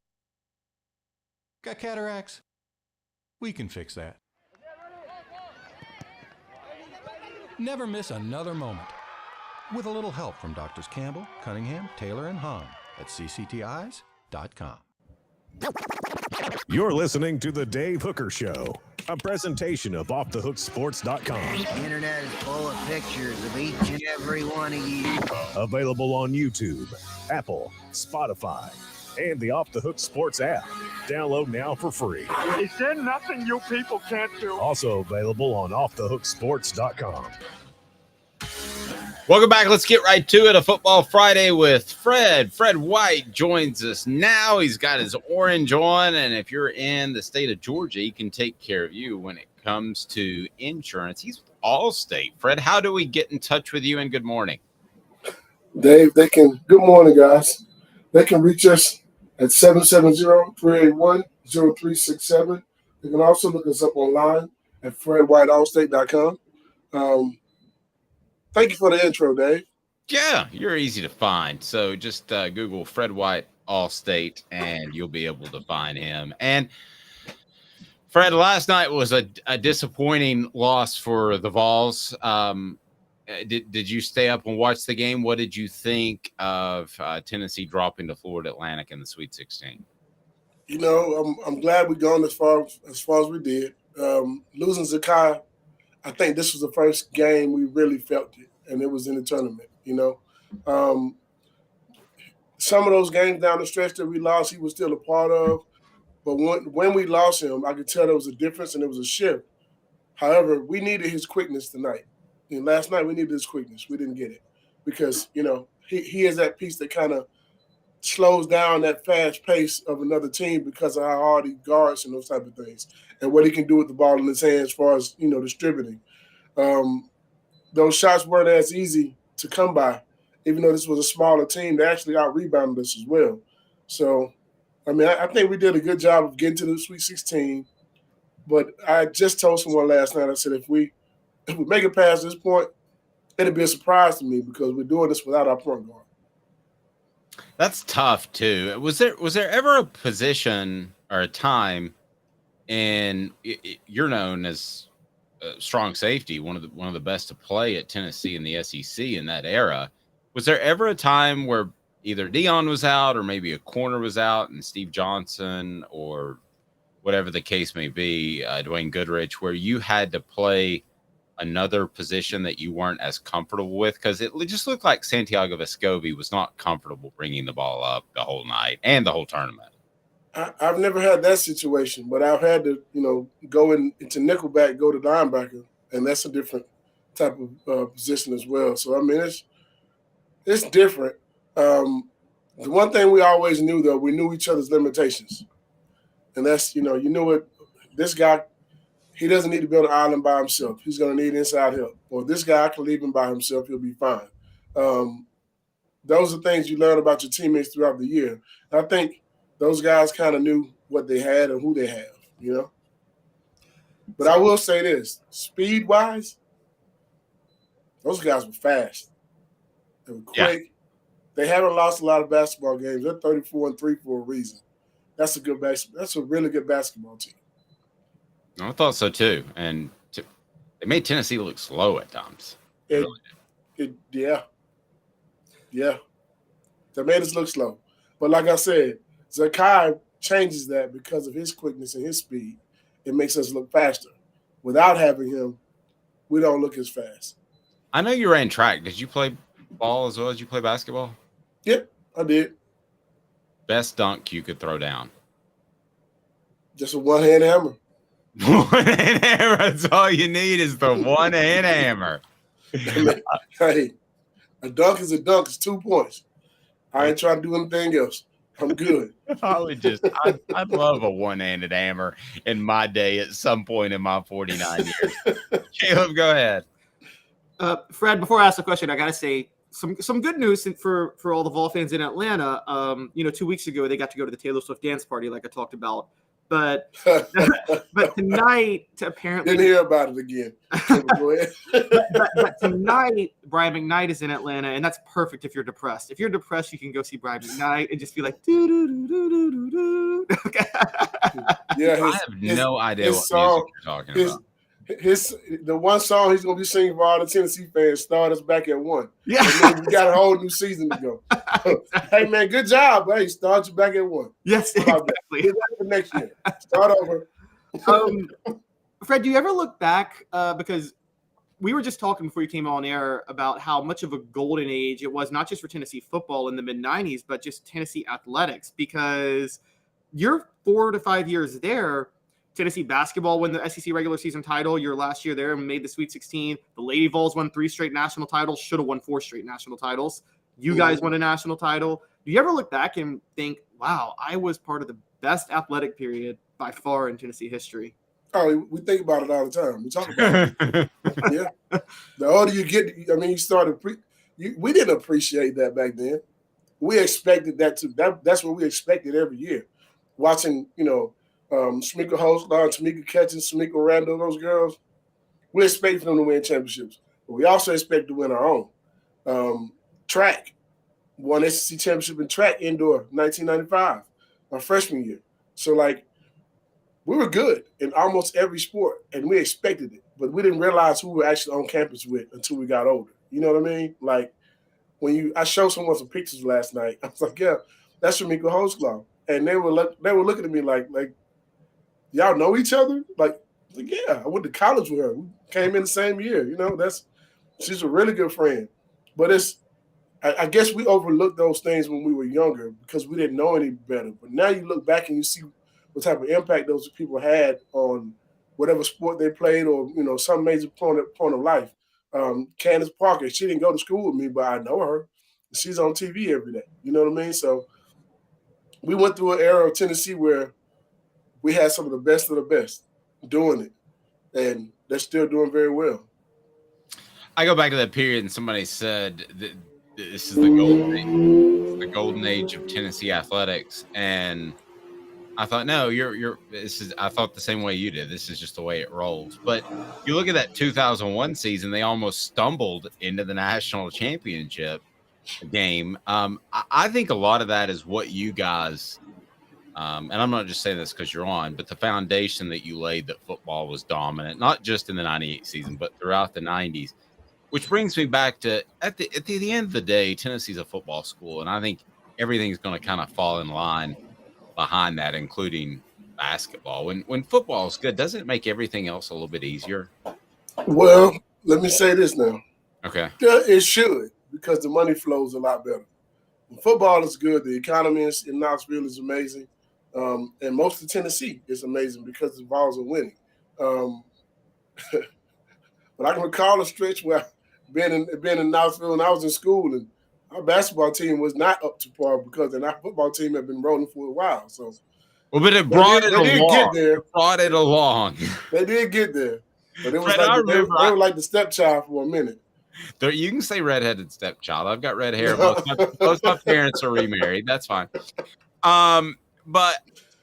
Got cataracts? We can fix that. Never miss another moment. With a little help from Doctors Campbell, Cunningham, Taylor, and Hahn at cctis.com. You're listening to The Dave Hooker Show, a presentation of OffTheHookSports.com. The internet is full of pictures of each and every one of you. Available on YouTube, Apple, Spotify, and the Off the Hook Sports app. Download now for free. Is there nothing you people can't do? Also available on OffTheHookSports.com. Welcome back. Let's get right to it. A Football Friday with Fred. Fred White joins us now. He's got his orange on, and if you're in the state of Georgia, he can take care of you when it comes to insurance. He's with Allstate. Fred, how do we get in touch with you, and good morning? Dave, good morning, guys. They can reach us at 770-381-0367. You can also look us up online at fredwhiteallstate.com. Thank you for the intro, Dave. Yeah, you're easy to find. So just Google Fred White Allstate, and you'll be able to find him. And Fred, last night was a disappointing loss for the Vols. Did you stay up and watch the game? What did you think of Tennessee dropping to Florida Atlantic in the Sweet 16? You know, I'm glad we gone as far as we did. Losing Zakai, I think this was the first game we really felt it, and it was in the tournament. You know, some of those games down the stretch that we lost, he was still a part of. But when we lost him, I could tell there was a difference and there was a shift. However, we needed his quickness tonight. And last night we needed his quickness. We didn't get it because, you know, he is that piece that kind of slows down that fast pace of another team because of how hard he guards and those type of things and what he can do with the ball in his hands as far as, you know, distributing. Those shots weren't as easy to come by, even though this was a smaller team. They actually out-rebounded us as well. So, I mean, I think we did a good job of getting to the Sweet 16. But I just told someone last night, I said, if we make it past this point, it'll be a surprise to me because we're doing this without our point guard. That's tough too. Was there ever a position or a time, and you're known as a strong safety, one of the best to play at Tennessee in the SEC in that era. Was there ever a time where either Dion was out or maybe a corner was out and Steve Johnson or whatever the case may be, Dwayne Goodrich, where you had to play another position that you weren't as comfortable with? Because it just looked like Santiago Vescovi was not comfortable bringing the ball up the whole night and the whole tournament. I've never had that situation, but I've had to, go into nickelback, go to linebacker, and that's a different type of position as well. So, I mean, it's different. The one thing we always knew, though, we knew each other's limitations. And that's, you know what, this guy, he doesn't need to be on the island by himself. He's going to need inside help. Or this guy, I can leave him by himself. He'll be fine. Those are things you learn about your teammates throughout the year. And I think those guys kind of knew what they had and who they have, But I will say this, speed-wise, those guys were fast. They were quick. Yeah. They haven't lost a lot of basketball games. They're 34-3 for a reason. That's a really good basketball team. I thought so too, and they made Tennessee look slow at times. Yeah. They made us look slow, but like I said, Zakai changes that because of his quickness and his speed. It makes us look faster. Without having him, we don't look as fast. I know you ran track. Did you play ball as well as you play basketball? Yep, I did. Best dunk you could throw down? Just a one-hand hammer. One-hand hammer. That's all you need is the one-hand hammer. Hey, a dunk is a dunk. It's 2 points. I ain't trying to do anything else. I'm good. I'd love a one-handed hammer in my day at some point in my 49 years. Caleb, go ahead. Fred, before I ask the question, I got to say some good news for all the Vol fans in Atlanta. 2 weeks ago, they got to go to the Taylor Swift dance party like I talked about. But tonight, apparently... Didn't hear about it again. Go ahead. but tonight, Brian McKnight is in Atlanta, and that's perfect if you're depressed. If you're depressed, you can go see Brian McKnight and just be like, do-do-do-do-do-do. Yeah, I have no idea what music you're talking about. The one song he's gonna be singing for all the Tennessee fans, start us back at 1. Yeah, and then we got a whole new season to go. Hey man, good job, hey, start you back at 1. Yes, exactly. For next year, start over. Fred, do you ever look back because we were just talking before you came on air about how much of a golden age it was, not just for Tennessee football in the mid-90s, but just Tennessee athletics, because your 4 to 5 years there. Tennessee basketball won the SEC regular season title your last year there and made the Sweet 16. The Lady Vols won 3 straight national titles, should have won 4 straight national titles. You guys won a national title. Do you ever look back and think, wow, I was part of the best athletic period by far in Tennessee history? Oh, we think about it all the time. We talk about it. Yeah. The older you get, you started we didn't appreciate that back then. We expected that that's what we expected every year. Watching, Shamika Holstar, Tamika Catchings, Shamika Randall, those girls, we expect them to win championships. But we also expect to win our own. Track, won SEC championship in track indoor, 1995, my freshman year. So, we were good in almost every sport, and we expected it. But we didn't realize who we were actually on campus with until we got older. You know what I mean? I showed someone some pictures last night. I was like, yeah, that's Shamika Holstar. And they were looking at me like, y'all know each other? Yeah, I went to college with her. We came in the same year. She's a really good friend. But I guess we overlooked those things when we were younger because we didn't know any better. But now you look back and you see what type of impact those people had on whatever sport they played or, some major point of life. Candace Parker, she didn't go to school with me, but I know her. She's on TV every day. You know what I mean? So we went through an era of Tennessee where we had some of the best doing it, and they're still doing very well. I go back to that period, and somebody said that this is the golden age of Tennessee athletics, and I thought, no, I thought the same way you did. This is just the way it rolls. But you look at that 2001 season; they almost stumbled into the national championship. game. I think a lot of that is what you guys, and I'm not just saying this because you're on, but the foundation that you laid that football was dominant, not just in the 98 season, but throughout the 90s, which brings me back to at the end of the day, Tennessee's a football school. And I think everything's going to kind of fall in line behind that, including basketball. When football is good, doesn't it make everything else a little bit easier? Well, let me say this now. Okay. Yeah, it should, because the money flows a lot better. When football is good, the economy in Knoxville is amazing. And most of Tennessee is amazing because the Vols are winning. But I can recall a stretch where being in Knoxville when I was in school, and our basketball team was not up to par because our football team had been rolling for a while. So, well, but it brought it along. Did get there. It brought it along. They did get there, but it was Fred, like they were like the stepchild for a minute. You can say redheaded stepchild. I've got red hair. Both my parents are remarried. That's fine. But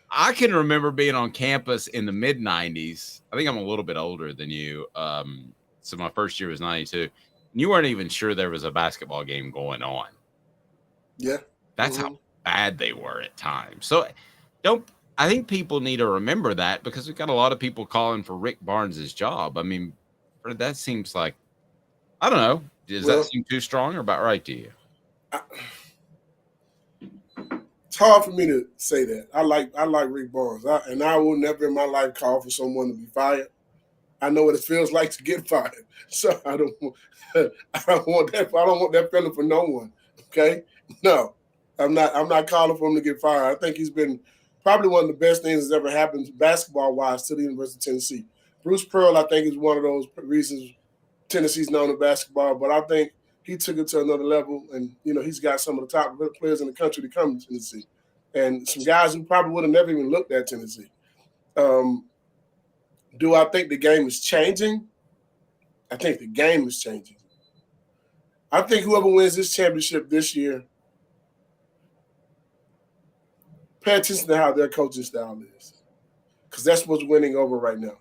I can remember being on campus in the mid 90s. I think I'm a little bit older than you. So my first year was 92. You weren't even sure there was a basketball game going on. Yeah. That's how bad they were at times. So I think people need to remember that, because we've got a lot of people calling for Rick Barnes' job. I mean, that seems like, I don't know. Does that seem too strong or about right to you? It's hard for me to say that. I like Rick Barnes, and I will never in my life call for someone to be fired. I know what it feels like to get fired, so I don't want that. I don't want that feeling for no one. Okay, no, I'm not calling for him to get fired. I think he's been probably one of the best things that's ever happened basketball wise to the University of Tennessee. Bruce Pearl, I think, is one of those reasons Tennessee's known in basketball, but I think he took it to another level, and he's got some of the top players in the country to come to Tennessee, and some guys who probably would have never even looked at Tennessee. Do I think the game is changing? I think the game is changing. I think whoever wins this championship this year, pay attention to how their coaching style is, because that's what's winning over right now.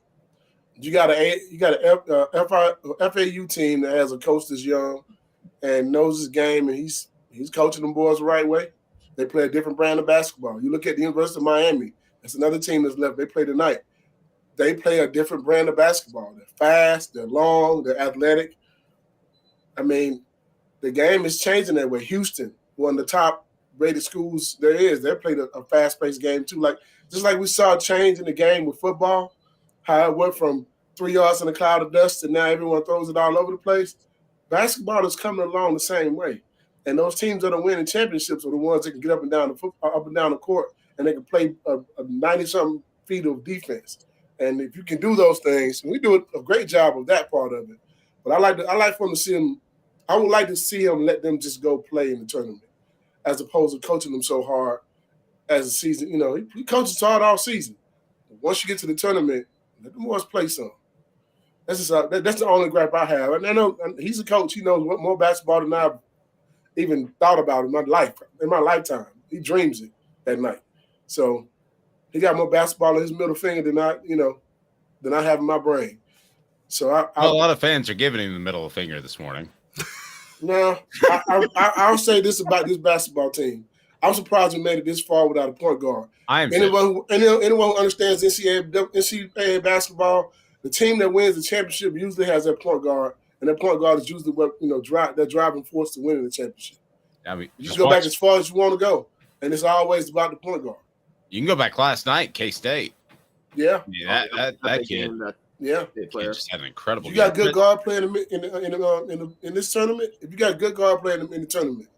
You got a FAU team that has a coach that's young and knows his game, and he's coaching them boys the right way. They play a different brand of basketball. You look at the University of Miami. That's another team that's left. They play tonight. They play a different brand of basketball. They're fast, they're long, they're athletic. I mean, the game is changing that way. Houston, one of the top rated schools there is, they played a fast-paced game too. Just like we saw a change in the game with football, how it went from 3 yards in a cloud of dust and now everyone throws it all over the place. Basketball is coming along the same way. And those teams that are winning championships are the ones that can get up and down the court, and they can play a 90-something feet of defense. And if you can do those things, we do a great job of that part of it. But I like for them to see them. I would like to see him let them just go play in the tournament, as opposed to coaching them so hard as a season. He coaches hard all season. Once you get to the tournament, let the boys play some. That's the only gripe I have. And I know he's a coach. He knows more basketball than I've even thought about in my lifetime. He dreams it at night. So he got more basketball in his middle finger than I have in my brain. So a lot of fans are giving him the middle finger this morning. No, I'll say this about this basketball team. I'm surprised we made it this far without a point guard. Anyone who understands NCAA basketball, the team that wins the championship usually has their point guard, and that point guard is usually what that driving force to winning the championship. I mean, you go back as far as you want to go, and it's always about the point guard. You can go back last night, K-State. Yeah. That kid. Yeah, just had an incredible. You got good guard playing in this tournament. If you got good guard playing in the tournament,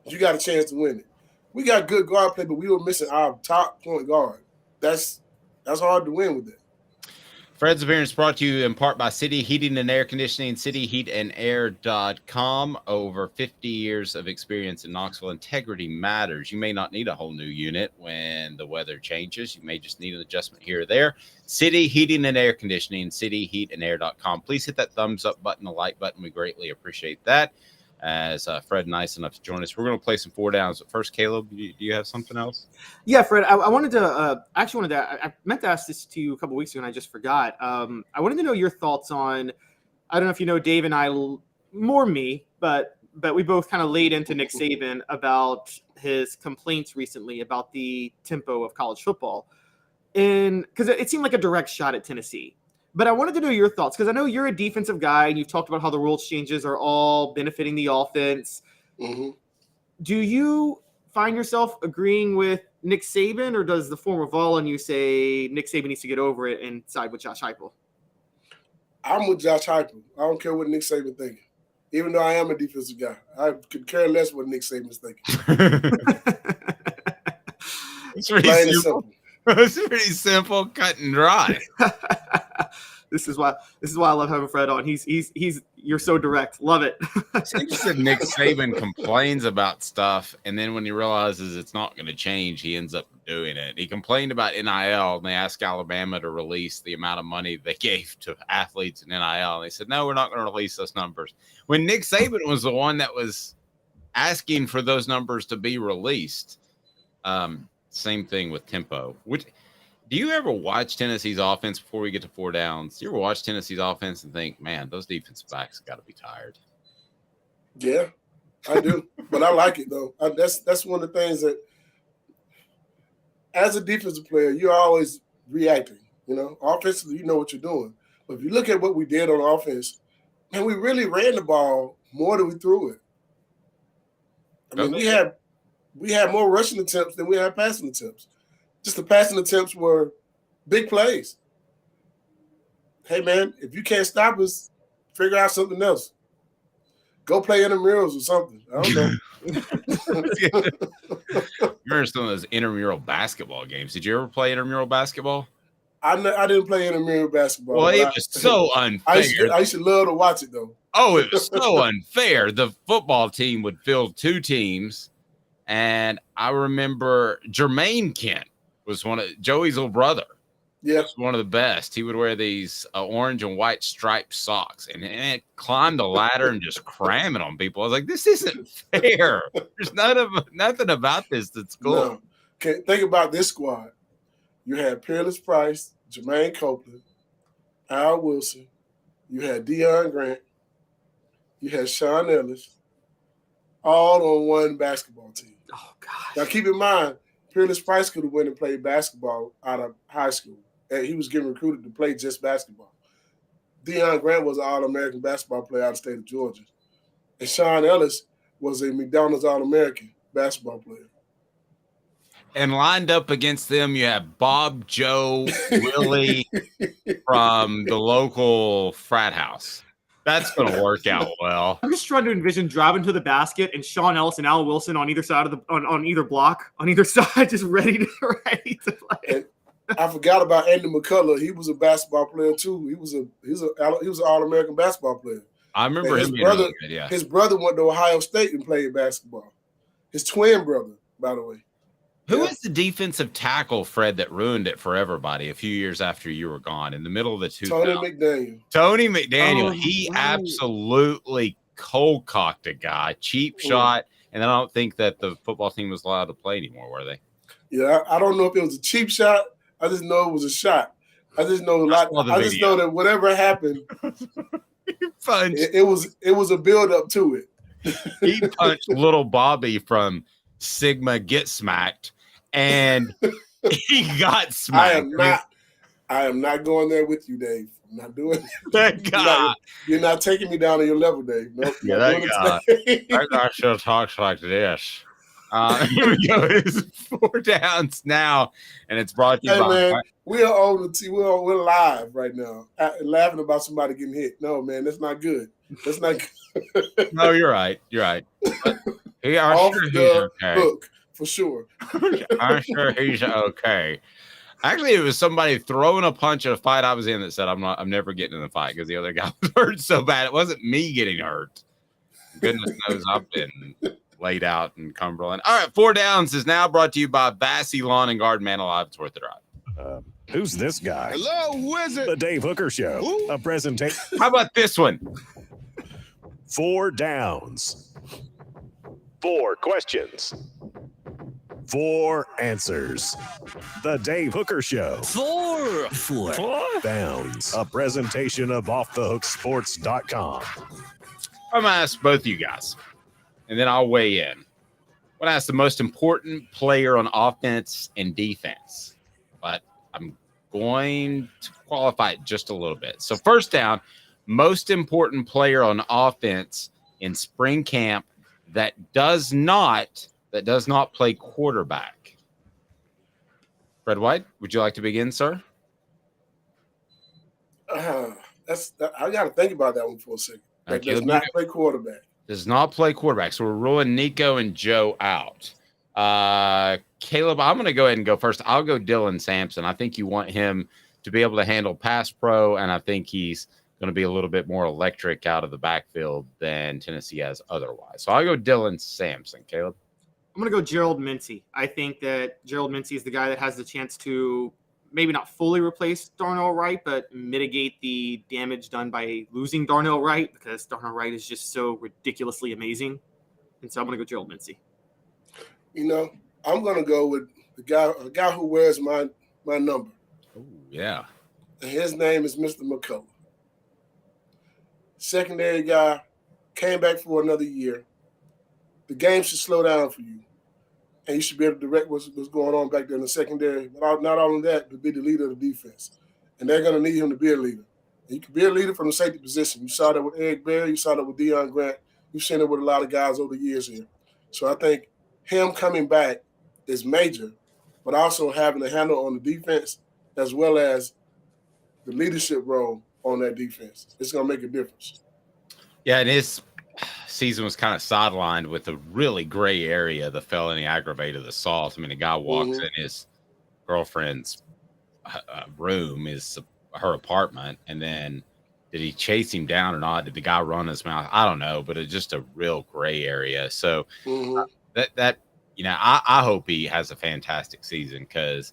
you got a chance to win it. We got good guard play, but we were missing our top point guard. That's hard to win with it. Fred's appearance brought to you in part by City Heating and Air Conditioning, cityheatandair.com. Over 50 years of experience in Knoxville. Integrity matters. You may not need a whole new unit when the weather changes. You may just need an adjustment here or there. City Heating and Air Conditioning, cityheatandair.com. Please hit that thumbs up button, the like button. We greatly appreciate that. As Fred nice enough to join us. We're going to play some 4 downs. But first, Caleb, do you have something else? Yeah, Fred, I meant to ask this to you a couple weeks ago and I just forgot. I wanted to know your thoughts on, I don't know if you know Dave and I, more me, but but we both kind of laid into Nick Saban about his complaints recently about the tempo of college football. And because it seemed like a direct shot at Tennessee. But I wanted to know your thoughts, because I know you're a defensive guy and you've talked about how the rules changes are all benefiting the offense. Mm-hmm. Do you find yourself agreeing with Nick Saban, or does the form revolve and you say Nick Saban needs to get over it and side with Josh Heupel? I'm with Josh Heupel. I don't care what Nick Saban thinking. Even though I am a defensive guy, I could care less what Nick Saban's thinking. It's pretty simple. It's pretty simple, cut and dry. This is why I love having Fred on. You're so direct. Love it. It's interesting. Nick Saban complains about stuff, and then when he realizes it's not going to change, he ends up doing it. He complained about NIL, and they asked Alabama to release the amount of money they gave to athletes in NIL. And they said, no, we're not going to release those numbers. When Nick Saban was the one that was asking for those numbers to be released. Same thing with tempo. Do you ever watch Tennessee's offense before we get to 4 downs? Do you ever watch Tennessee's offense and think, man, those defensive backs got to be tired? Yeah, I do. But I like it, though. That's one of the things that, as a defensive player, you're always reacting. Offensively, you know what you're doing. But if you look at what we did on offense, man, we really ran the ball more than we threw it. I mean, we had more rushing attempts than we had passing attempts. Just the passing attempts were big plays. Hey, man, if you can't stop us, figure out something else. Go play intramurals or something. I don't know. Remember some of those intramural basketball games? Did you ever play intramural basketball? I didn't play intramural basketball. Well, it was so unfair. I used to love to watch it, though. Oh, it was so unfair. The football team would field 2 teams, and I remember Jermaine Kent was one of Joey's little brother. Yeah, was one of the best. He would wear these orange and white striped socks and climb the ladder and just cram it on people. I was like, this isn't fair. There's nothing about this that's cool. No. Okay, think about this squad. You had Peerless Price, Jermaine Copeland, Al Wilson. You had Deion Grant. You had Sean Ellis, all on one basketball team. Oh, gosh. Now, keep in mind, Peerless Price could have went and played basketball out of high school, and he was getting recruited to play just basketball. Deion Grant was an All-American basketball player out of the state of Georgia. And Sean Ellis was a McDonald's All-American basketball player. And lined up against them, you have Bob, Joe, Willie from the local frat house. That's going to work out well. I'm just trying to envision driving to the basket and Sean Ellis and Al Wilson on either side of on either block, on either side, just ready to play. And I forgot about Andy McCullough. He was a basketball player too. He was an All-American basketball player. I remember him. His brother went to Ohio State and played basketball. His twin brother, by the way. Who was the defensive tackle, Fred, that ruined it for everybody a few years after you were gone in the middle of the 2000s? Tony McDaniel. He absolutely cold-cocked a guy, cheap shot, and I don't think that the football team was allowed to play anymore, were they? Yeah, I don't know if it was a cheap shot. I just know it was a shot. I just know I just know that whatever happened, it was a build-up to it. He punched little Bobby from Sigma Get Smacked. And he got smacked. I am not going there with you, Dave. I'm not doing it. Thank God. You're not taking me down to your level, Dave. Nope. Yeah, that guy. That guy still talks like this. Here we go. It's 4 downs now, and it's brought to you by. Man, we are on the team. We're live right now, laughing about somebody getting hit. No, man, that's not good. That's not good. No, you're right. You're right. Off the hook. For sure. I'm sure he's okay. Actually, it was somebody throwing a punch at a fight I was in that said, I'm never getting in the fight because the other guy was hurt so bad. It wasn't me getting hurt. Goodness knows I've been laid out in Cumberland. All right, 4 downs is now brought to you by Bassey Lawn and Garden. Man alive, it's worth the drive. Who's this guy? Hello, wizard. The Dave Hooker Show. Ooh. A presentation. How about this one? 4 downs. 4 questions. 4 answers. The Dave Hooker Show. 4 downs. A presentation of offthehooksports.com. I'm going to ask both of you guys. and then I'll weigh in. I want to ask the most important player on offense and defense, but I'm going to qualify it just a little bit. So first down, most important player on offense in spring camp that does not play quarterback. Fred White, would you like to begin, sir? I got to think about that one for a second. That does not play quarterback. Does not play quarterback. So we're ruling Nico and Joe out. Caleb, I'm going to go ahead and go first. I'll go Dylan Sampson. I think you want him to be able to handle pass pro, and I think he's going to be a little bit more electric out of the backfield than Tennessee has otherwise. So I'll go Dylan Sampson. Caleb? I'm going to go Gerald Mincy. I think that Gerald Mincy is the guy that has the chance to maybe not fully replace Darnell Wright, but mitigate the damage done by losing Darnell Wright, because Darnell Wright is just so ridiculously amazing. And so I'm going to go Gerald Mincy. I'm going to go with a guy who wears my number. Oh, yeah. And his name is Mr. McCullough. Secondary guy, came back for another year. The game should slow down for you, and you should be able to direct what's going on back there in the secondary. But not only that, to be the leader of the defense. And they're going to need him to be a leader. And you can be a leader from the safety position. You saw that with Eric Berry. You saw that with Deion Grant. You've seen it with a lot of guys over the years here. So I think him coming back is major, but also having a handle on the defense as well as the leadership role on that defense. It's going to make a difference. Yeah, and his season was kind of sidelined with a really gray area, the felony aggravated assault. I mean, a guy walks in his girlfriend's room, is her apartment, and then did he chase him down or not? Did the guy run his mouth? I don't know, but it's just a real gray area. So I hope he has a fantastic season, because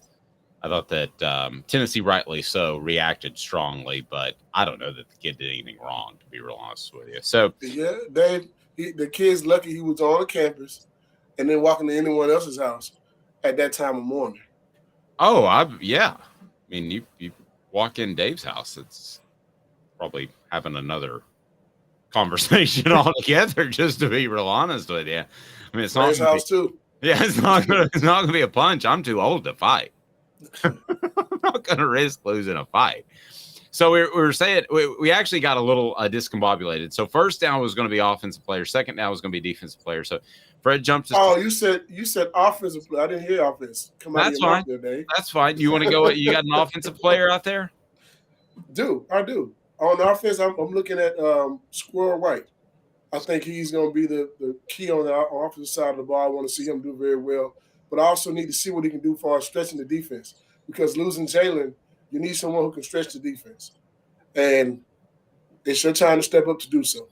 I thought that Tennessee, rightly so, reacted strongly, but I don't know that the kid did anything wrong, to be real honest with you. So yeah, Dave, the kid's lucky he was on the campus and then walking to anyone else's house at that time of morning. Oh, I mean, you walk in Dave's house, it's probably having another conversation altogether, just to be real honest with you. I mean, it's not his house too. Yeah, it's not gonna be a punch. I'm too old to fight. I'm not gonna risk losing a fight. So we were saying we actually got a little discombobulated. So first down was going to be offensive player. Second down was going to be defensive player. So Fred jumped. You said offensive player. I didn't hear offense. Come on, that's fine. There, Dave. That's fine. You want to go? You got an offensive player out there? I do. On offense, I'm looking at Squirrel White. I think he's going to be the key on the offensive side of the ball. I want to see him do very well. But I also need to see what he can do for stretching the defense. Because losing Jalen, you need someone who can stretch the defense. And it's your time to step up to do so.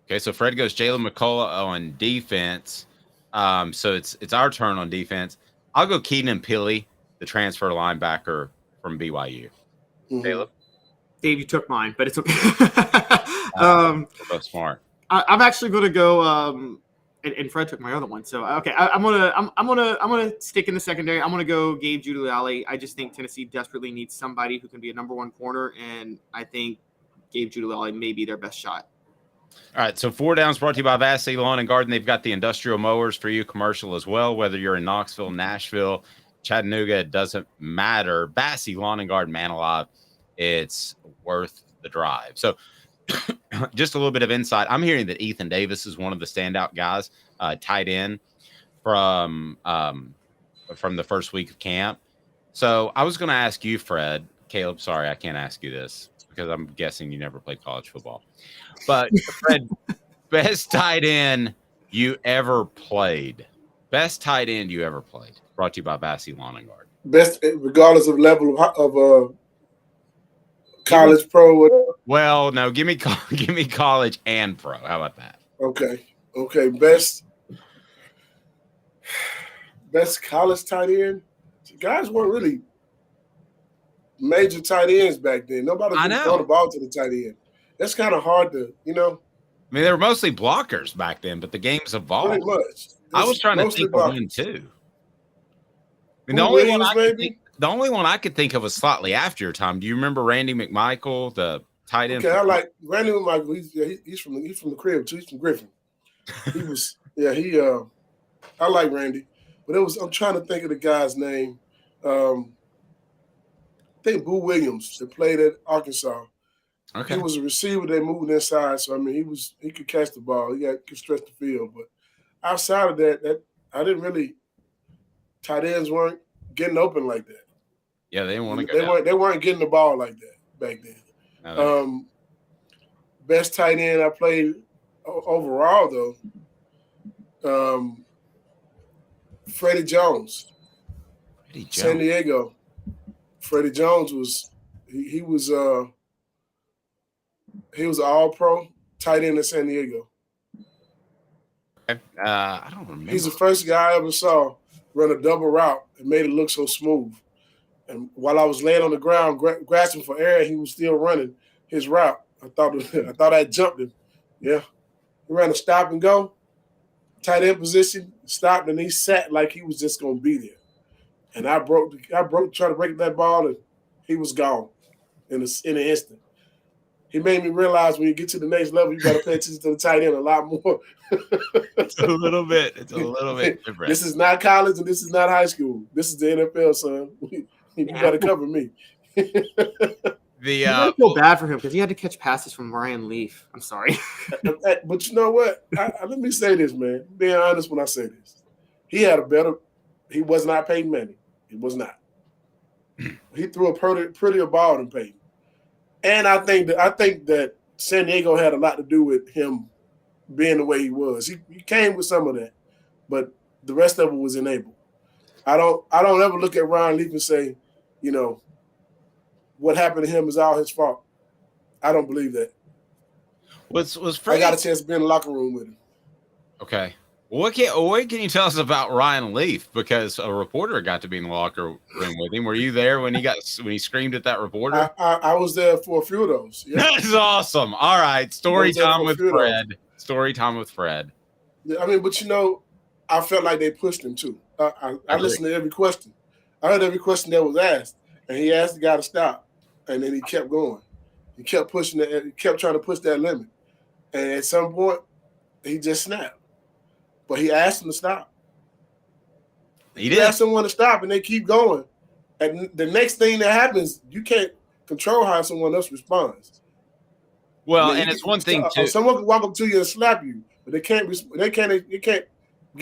Okay, so Fred goes Jalen McCullough on defense. So it's our turn on defense. I'll go Keenan Pili, the transfer linebacker from BYU. Caleb? Dave, you took mine, but it's okay. We're both smart. I'm actually going to go. And Fred took my other one, so okay. I'm gonna stick in the secondary. I'm gonna go Gabe Giuliani. I just think Tennessee desperately needs somebody who can be a number one corner, and I think Gabe Giuliani may be their best shot. All right, so 4 Downs brought to you by Vassy Lawn and Garden. They've got the industrial mowers for you, commercial as well. Whether you're in Knoxville, Nashville, Chattanooga, it doesn't matter. Vassy Lawn and Garden, man alive, it's worth the drive. So just a little bit of insight. I'm hearing that Ethan Davis is one of the standout guys, tight end from the first week of camp. So I was going to ask you, Fred, Caleb, sorry, I can't ask you this because I'm guessing you never played college football. But Fred, best tight end you ever played. Best tight end you ever played. Brought to you by Vassy Lawn and Garden. Best, regardless of level of college, pro, whatever. Well, no, give me college and pro. How about that? Okay. Best college tight end. Guys weren't really major tight ends back then. Nobody could throw the ball to the tight end. That's kind of hard to, I mean, they were mostly blockers back then, but the game's evolved. Pretty much. I was trying to think of one too. I mean, the only one I could think of was slightly after your time. Do you remember Randy McMichael, the tight end? Okay, I like Randy McMichael. He's from the crib too. He's from Griffin. Yeah, I like Randy, but I'm trying to think of the guy's name. I think Boo Williams that played at Arkansas. Okay. He was a receiver that moved inside, so I mean he could catch the ball. He could stretch the field, but outside of that I didn't really. Tight ends weren't getting open like that. Yeah, they didn't want to go. They weren't getting the ball like that back then. No, Best tight end I played overall though. Freddie Jones. San Diego. Freddie Jones was he was an all-pro tight end in San Diego. I don't remember. He's the first guy I ever saw run a double route and made it look so smooth. And while I was laying on the ground grasping for air, he was still running his route. I thought I jumped him. Yeah, he ran a stop and go, tight end position, stopped, and he sat like he was just gonna be there. And I tried to break that ball, and he was gone in an instant. He made me realize when you get to the next level, you got to pay attention to the tight end a lot more. It's a little bit different. This is not college and this is not high school. This is the NFL, son. You got to cover me. I feel bad for him because he had to catch passes from Ryan Leaf. I'm sorry. But you know what? Let me say this, man. Being honest when I say this. He was not Peyton Manning. He was not. He threw a prettier ball than Peyton. And I think that San Diego had a lot to do with him being the way he was. He came with some of that, but the rest of it was enabled. I don't ever look at Ryan Leaf and say, what happened to him is all his fault. I don't believe that. I got a chance to be in the locker room with him. Okay. What can you tell us about Ryan Leaf? Because a reporter got to be in the locker room with him. Were you there when he screamed at that reporter? I was there for a few of those. Yeah. That's awesome. All right, story time with Fred. Story time with Fred. Yeah, I mean, but I felt like they pushed him too. I listened to every question. I heard every question that was asked, and he asked the guy to stop, and then he kept going. He kept pushing it. He kept trying to push that limit, and at some point, he just snapped. But he asked him to stop. He asked someone to stop, and they keep going. And the next thing that happens, you can't control how someone else responds. Well, and it's one thing too. Someone can walk up to you and slap you, but they can't get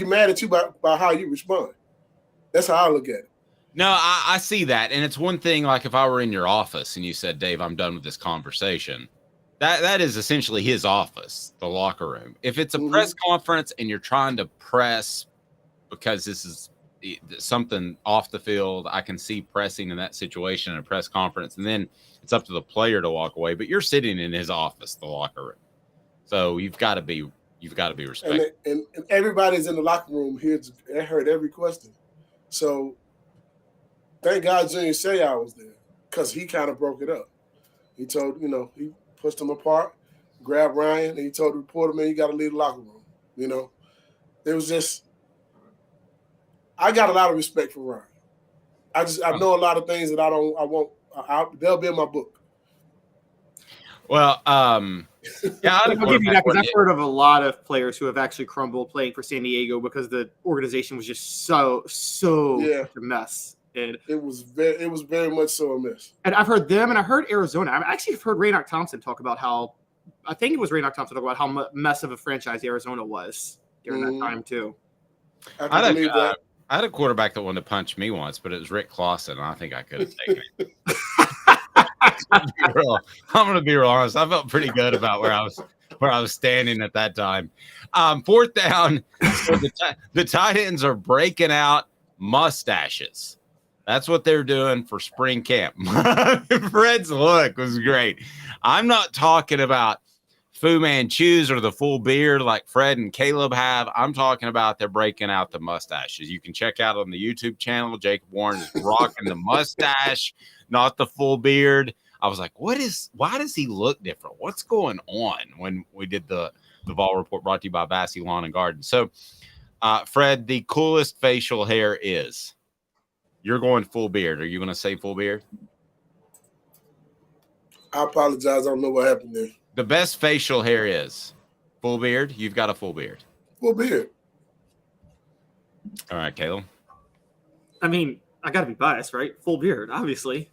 mad at you by how you respond. That's how I look at it. No, I see that, and it's one thing. Like if I were in your office and you said, "Dave, I'm done with this conversation." That is essentially his office, the locker room. If it's a press conference and you're trying to press because this is something off the field, I can see pressing in that situation in a press conference, and then it's up to the player to walk away. But you're sitting in his office, the locker room, so you've got to be respectful. And everybody's in the locker room here. They heard every question. So thank God Junior Seau was there because he kind of broke it up. He told he pushed them apart, grabbed Ryan, and he told the reporter, man, you got to leave the locker room. It was just, I got a lot of respect for Ryan. I know a lot of things that they'll be in my book. Well, I'll give you that because I've heard of a lot of players who have actually crumbled playing for San Diego because the organization was just so a mess. And it was very much so a mess. And I've heard them, and I heard Arizona. I've actually heard Raynoch Thompson talk about how mess of a franchise Arizona was during that time too. I had a quarterback that wanted to punch me once, but it was Rick Clausen. I think I could have taken it. I'm going to be real honest. I felt pretty good about where I was standing at that time. Fourth down, so the tight ends are breaking out mustaches. That's what they're doing for spring camp. Fred's look was great. I'm not talking about Fu Manchus or the full beard like Fred and Caleb have. I'm talking about they're breaking out the mustaches. You can check out on the YouTube channel. Jacob Warren is rocking the mustache, not the full beard. I was like, why does he look different? What's going on when we did the Vol Report brought to you by Vassy Lawn and Garden? So, Fred, the coolest facial hair is... You're going full beard. Are you going to say full beard? I apologize. I don't know what happened there. The best facial hair is full beard. You've got a full beard. Full beard. All right, Caleb. I mean, I got to be biased, right? Full beard, obviously.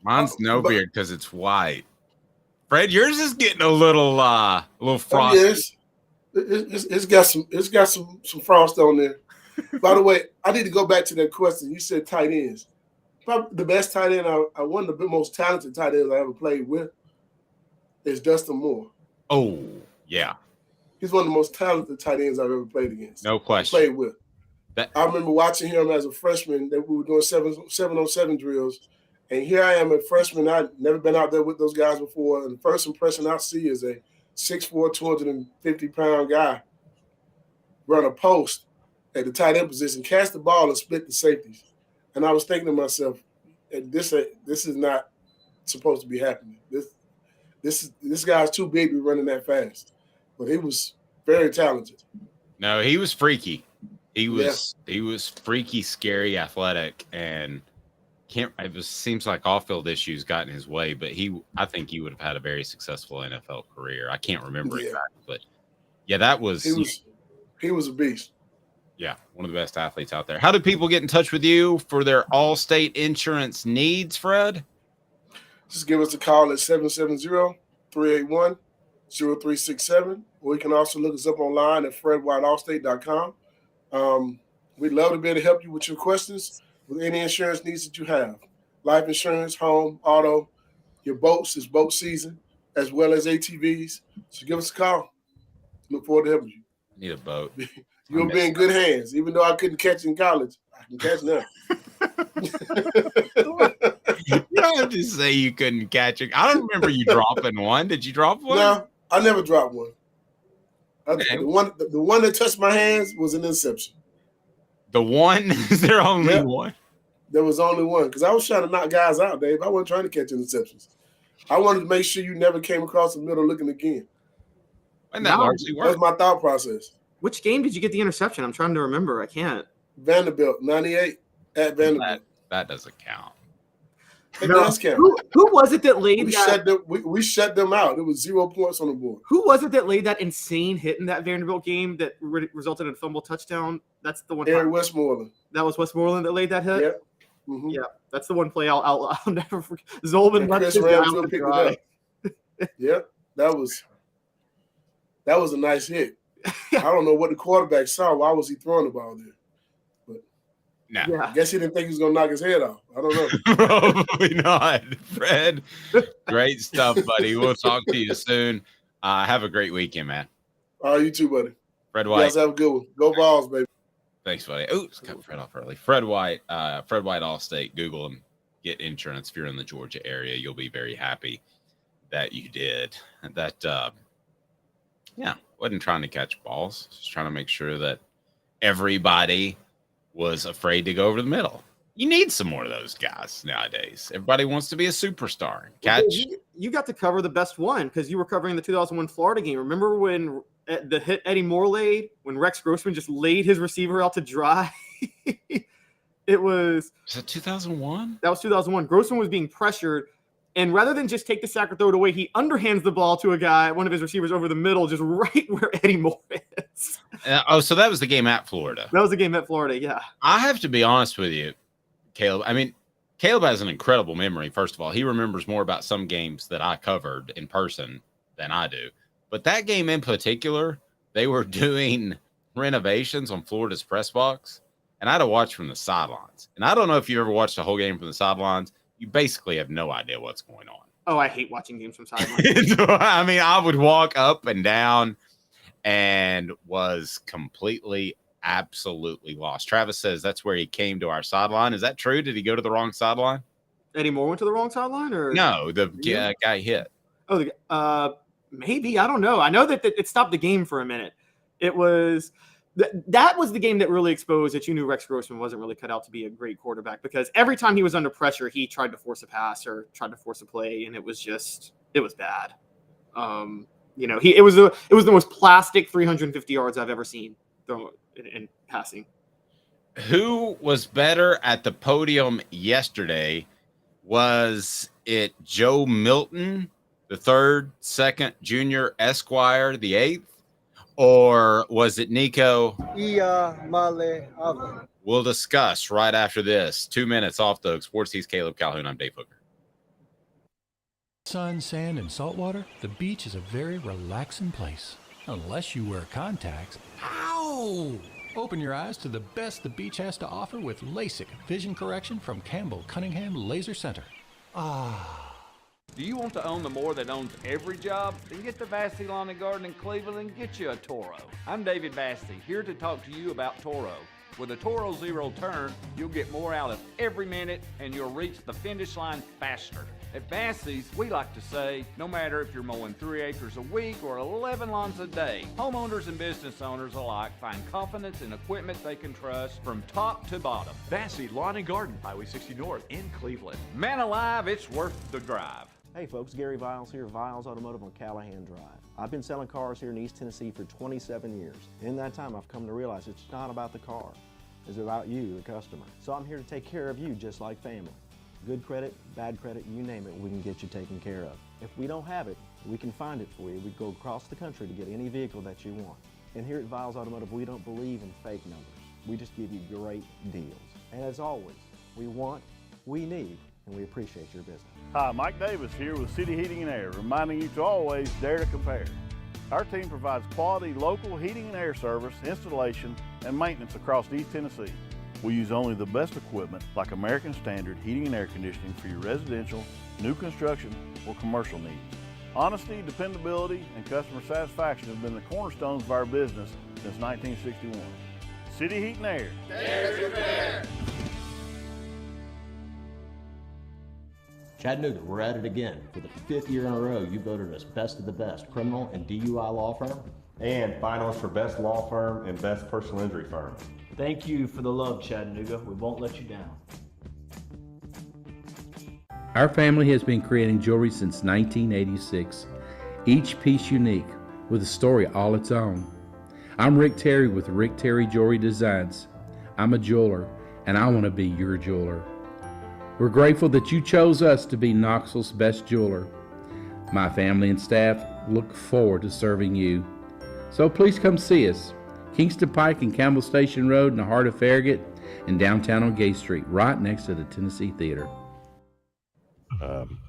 Mine's no beard because it's white. Fred, yours is getting a little frosty. Yes, it's got some frost on there. By the way, I need to go back to that question. You said tight ends. Probably the best tight end, one of the most talented tight ends I ever played with is Dustin Moore. Oh, yeah. He's one of the most talented tight ends I've ever played against. No question. Played with. I remember watching him as a freshman that we were doing 7-on-7 drills. And here I am, a freshman. I'd never been out there with those guys before. And the first impression I see is a 6'4", 250-pound guy run a post at the tight end position, catch the ball, and split the safeties. And I was thinking to myself, this is not supposed to be happening. This guy's too big to be running that fast. But he was very talented. No, he was freaky. He was freaky, scary, athletic, and seems like off-field issues got in his way, but I think he would have had a very successful NFL career. I can't remember exactly, but yeah, he was a beast. Yeah, one of the best athletes out there. How do people get in touch with you for their Allstate insurance needs, Fred? Just give us a call at 770-381-0367, or you can also look us up online at fredwhiteallstate.com. We'd love to be able to help you with your questions, with any insurance needs that you have. Life insurance, home, auto, your boats, it's boat season, as well as ATVs. So give us a call. Look forward to helping you. I need a boat. You'll be in good hands. Even though I couldn't catch in college, I can catch now. You don't have to say you couldn't catch it. I don't remember you dropping one. Did you drop one? No, I never dropped one. The one that touched my hands was an interception. The one? Is there only one? There was only one because I was trying to knock guys out, Dave. I wasn't trying to catch interceptions. I wanted to make sure you never came across the middle looking again. And that largely worked. That was my thought process. Which game did you get the interception? I'm trying to remember. I can't. Vanderbilt, 98 at Vanderbilt. That doesn't count. It does count. Who was it that laid that? We shut them out. It was 0 points on the board. Who was it that laid that insane hit in that Vanderbilt game that resulted in a fumble touchdown? That's the one. Eric Westmoreland. That was Westmoreland that laid that hit? Yep. Mm-hmm. Yeah, that's the one play I'll never forget. Zolman left Chris his Ramsfield picked it up. Yep, that was a nice hit. I don't know what the quarterback saw. Why was he throwing the ball there? No. I guess he didn't think he was going to knock his head off. I don't know. Probably not. Fred, great stuff, buddy. We'll talk to you soon. Have a great weekend, man. All right, you too, buddy. Fred White. You guys have a good one. Go Vols, baby. Thanks, buddy. Oh, just cut Fred off early. Fred White Allstate. Google him. Get insurance if you're in the Georgia area. You'll be very happy that you did. Wasn't trying to catch balls. Just trying to make sure that everybody was afraid to go over the middle. You need some more of those guys nowadays. Everybody wants to be a superstar. Catch. You got to cover the best one because you were covering the 2001 Florida game. Remember when the hit Eddie Moore laid, when Rex Grossman just laid his receiver out to dry? It was. Was it 2001? That was 2001. Grossman was being pressured. And rather than just take the sack or throw it away, he underhands the ball to a guy, one of his receivers over the middle, just right where Eddie Moore is. So that was the game at Florida. That was the game at Florida, yeah. I have to be honest with you, Caleb. I mean, Caleb has an incredible memory, first of all. He remembers more about some games that I covered in person than I do. But that game in particular, they were doing renovations on Florida's press box, and I had to watch from the sidelines. And I don't know if you ever watched the whole game from the sidelines. You basically have no idea what's going on. Oh, I hate watching games from sidelines. I mean, I would walk up and down and was completely, absolutely lost. Travis says that's where he came to our sideline. Is that true? Did he go to the wrong sideline? Eddie Moore went to the wrong sideline? Or no, the guy hit. Oh, maybe. I don't know. I know that it stopped the game for a minute. It was... That was the game that really exposed that you knew Rex Grossman wasn't really cut out to be a great quarterback because every time he was under pressure, he tried to force a pass or tried to force a play, and it was bad. It was the most plastic 350 yards I've ever seen in passing. Who was better at the podium yesterday? Was it Joe Milton, the third, second, junior, Esquire, the eighth? Or was it Nico? Ia Male Ava. We'll discuss right after this. 2 minutes off the Hook Sports. He's Caleb Calhoun. I'm Dave Hooker. Sun, sand, and salt water, the beach is a very relaxing place. Unless you wear contacts. Ow! Open your eyes to the best the beach has to offer with LASIK vision correction from Campbell Cunningham Laser Center. Do you want to own the more that owns every job? Then get to Vassy Lawn and Garden in Cleveland and get you a Toro. I'm David Vassy, here to talk to you about Toro. With a Toro Zero Turn, you'll get more out of every minute and you'll reach the finish line faster. At Vassy's, we like to say, no matter if you're mowing 3 acres a week or 11 lawns a day, homeowners and business owners alike find confidence in equipment they can trust from top to bottom. Vassy Lawn and Garden, Highway 60 North in Cleveland. Man alive, it's worth the drive. Hey folks, Gary Viles here, Viles Automotive on Callahan Drive. I've been selling cars here in East Tennessee for 27 years. In that time, I've come to realize it's not about the car. It's about you, the customer. So I'm here to take care of you just like family. Good credit, bad credit, you name it, we can get you taken care of. If we don't have it, we can find it for you. We go across the country to get any vehicle that you want. And here at Viles Automotive, we don't believe in fake numbers. We just give you great deals. And as always, we want, we need, and we appreciate your business. Hi, Mike Davis here with City Heating and Air, reminding you to always dare to compare. Our team provides quality local heating and air service, installation, and maintenance across East Tennessee. We use only the best equipment like American Standard heating and air conditioning for your residential, new construction, or commercial needs. Honesty, dependability, and customer satisfaction have been the cornerstones of our business since 1961. City Heat and Air. Dare to compare. Chattanooga, we're at it again. For the 5th year in a row, you voted us best of the best criminal and DUI law firm. And finalists for best law firm and best personal injury firm. Thank you for the love, Chattanooga. We won't let you down. Our family has been creating jewelry since 1986, each piece unique, with a story all its own. I'm Rick Terry with Rick Terry Jewelry Designs. I'm a jeweler, and I want to be your jeweler. We're grateful that you chose us to be Knoxville's best jeweler. My family and staff look forward to serving you. So please come see us. Kingston Pike and Campbell Station Road in the heart of Farragut, and downtown on Gay Street, right next to the Tennessee Theater.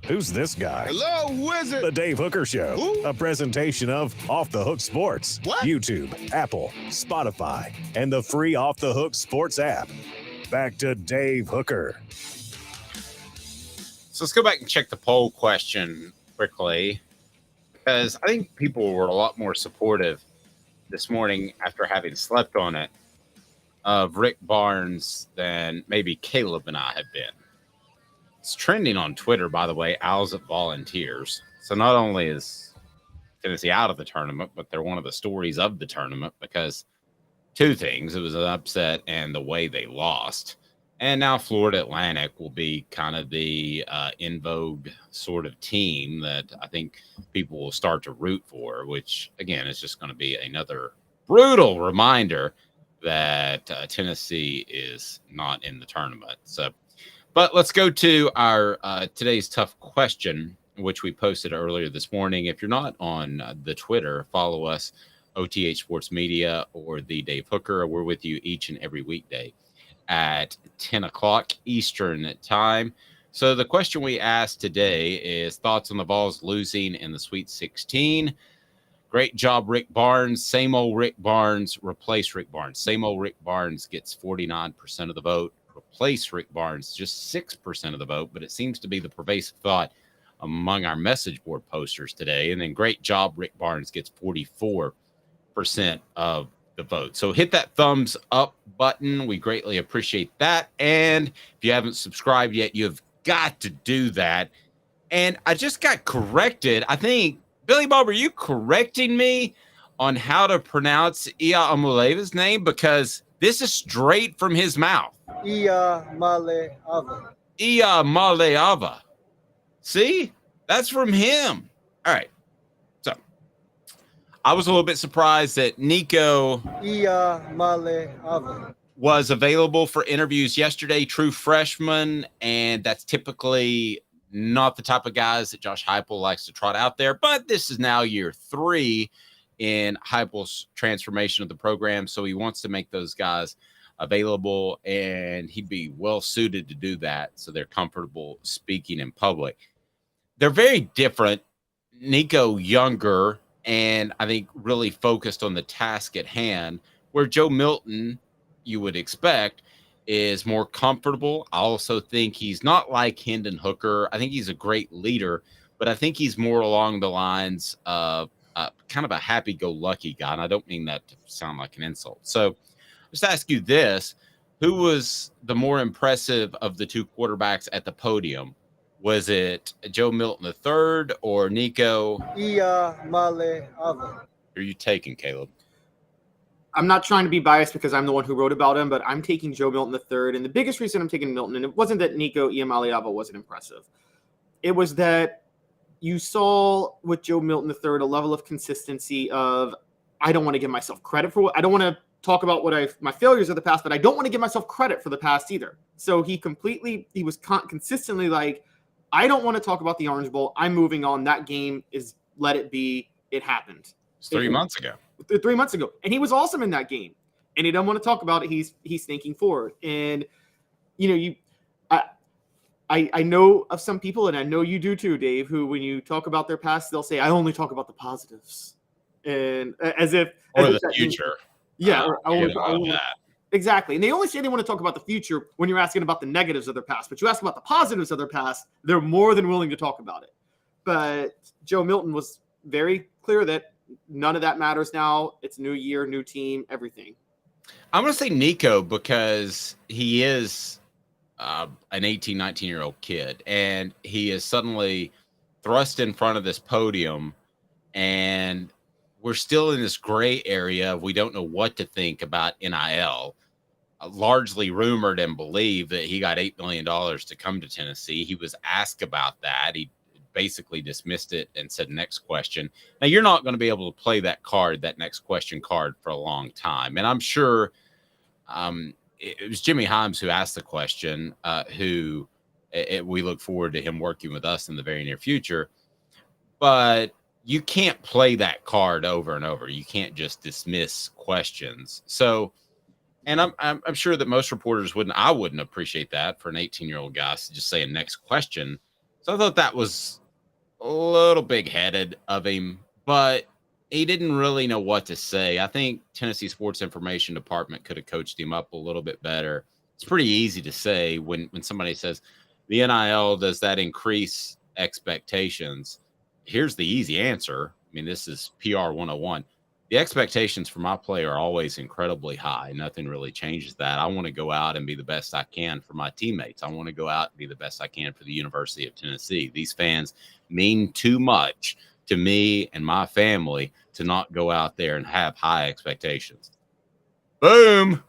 Who's this guy? Hello, wizard. The Dave Hooker Show. Who? A presentation of Off the Hook Sports. What? YouTube, Apple, Spotify, and the free Off the Hook Sports app. Back to Dave Hooker. So let's go back and check the poll question quickly, because I think people were a lot more supportive this morning after having slept on it of Rick Barnes than maybe Caleb and I have been. It's trending on Twitter, by the way, Owls at Volunteers. So not only is Tennessee out of the tournament, but they're one of the stories of the tournament because two things. It was an upset and the way they lost. And now Florida Atlantic will be kind of the in vogue sort of team that I think people will start to root for, which, again, is just going to be another brutal reminder that Tennessee is not in the tournament. So, but let's go to our today's tough question, which we posted earlier this morning. If you're not on the Twitter, follow us, OTH Sports Media or the Dave Hooker. We're with you each and every weekday at 10 o'clock Eastern time. So the question we asked today is thoughts on the Vols losing in the Sweet 16. Great job, Rick Barnes. Same old Rick Barnes. Replace Rick Barnes. Same old Rick Barnes gets 49% of the vote. Replace Rick Barnes, just 6% of the vote, but it seems to be the pervasive thought among our message board posters today. And then great job, Rick Barnes gets 44% of the vote. So hit that thumbs up button. We greatly appreciate that. And if you haven't subscribed yet, you've got to do that. And I just got corrected. I think, Billy Bob, are you correcting me on how to pronounce Ia Amuleva's name? Because this is straight from his mouth. Ia Male Ava. Ia Male Ava. See? That's from him. All right. So I was a little bit surprised that Nico Ia Male Ava was available for interviews yesterday, true freshman, and that's typically not the type of guys that Josh Heupel likes to trot out there. But this is now year 3, in Heupel's transformation of the program. So he wants to make those guys available, and he'd be well suited to do that so they're comfortable speaking in public. They're very different. Nico younger, and I think really focused on the task at hand, where Joe Milton, you would expect, is more comfortable. I also think he's not like Hendon Hooker. I think he's a great leader, but I think he's more along the lines of kind of a happy-go-lucky guy, and I don't mean that to sound like an insult. So just ask you this. Who was the more impressive of the two quarterbacks at the podium? Was it Joe Milton III or Nico? Male Ava. Who are you taking, Caleb? I'm not trying to be biased because I'm the one who wrote about him, but I'm taking Joe Milton III. And the biggest reason I'm taking Milton, and it wasn't that Nico Iamaleava wasn't impressive. It was that you saw with Joe Milton III a level of consistency of, I don't want to give myself credit for what, I don't want to talk about my failures of the past, but I don't want to give myself credit for the past either. So he was consistently like, I don't want to talk about the Orange Bowl. I'm moving on. That game is, let it be. It happened. It's 3 months ago. 3 months ago. And he was awesome in that game. And he doesn't want to talk about it. He's thinking forward. And, I know of some people, and I know you do too, Dave, who when you talk about their past, they'll say, I only talk about the positives. And as if the future. Yeah. That. Exactly. And they only say they want to talk about the future when you're asking about the negatives of their past. But you ask about the positives of their past, they're more than willing to talk about it. But Joe Milton was very clear that none of that matters now. It's new year, new team, everything. I'm going to say Nico because he is an 18, 19-year-old kid. And he is suddenly thrust in front of this podium. And we're still in this gray area. We don't know what to think about NIL. Largely rumored and believed that he got $8 million to come to Tennessee. He was asked about that. He basically dismissed it and said, next question. Now, you're not going to be able to play that next question card for a long time. And I'm sure it was Jimmy Himes who asked the question, we look forward to him working with us in the very near future. But you can't play that card over and over. You can't just dismiss questions. So, and I'm sure that most reporters I wouldn't appreciate that for an 18-year-old guy just saying next question. So I thought that was a little big-headed of him, but he didn't really know what to say. I think Tennessee Sports Information Department could have coached him up a little bit better. It's pretty easy to say when somebody says the NIL, does that increase expectations? Here's the easy answer. I mean, this is PR 101. The expectations for my play are always incredibly high. Nothing really changes that. I want to go out and be the best I can for my teammates. I want to go out and be the best I can for the University of Tennessee. These fans mean too much to me and my family to not go out there and have high expectations. Boom.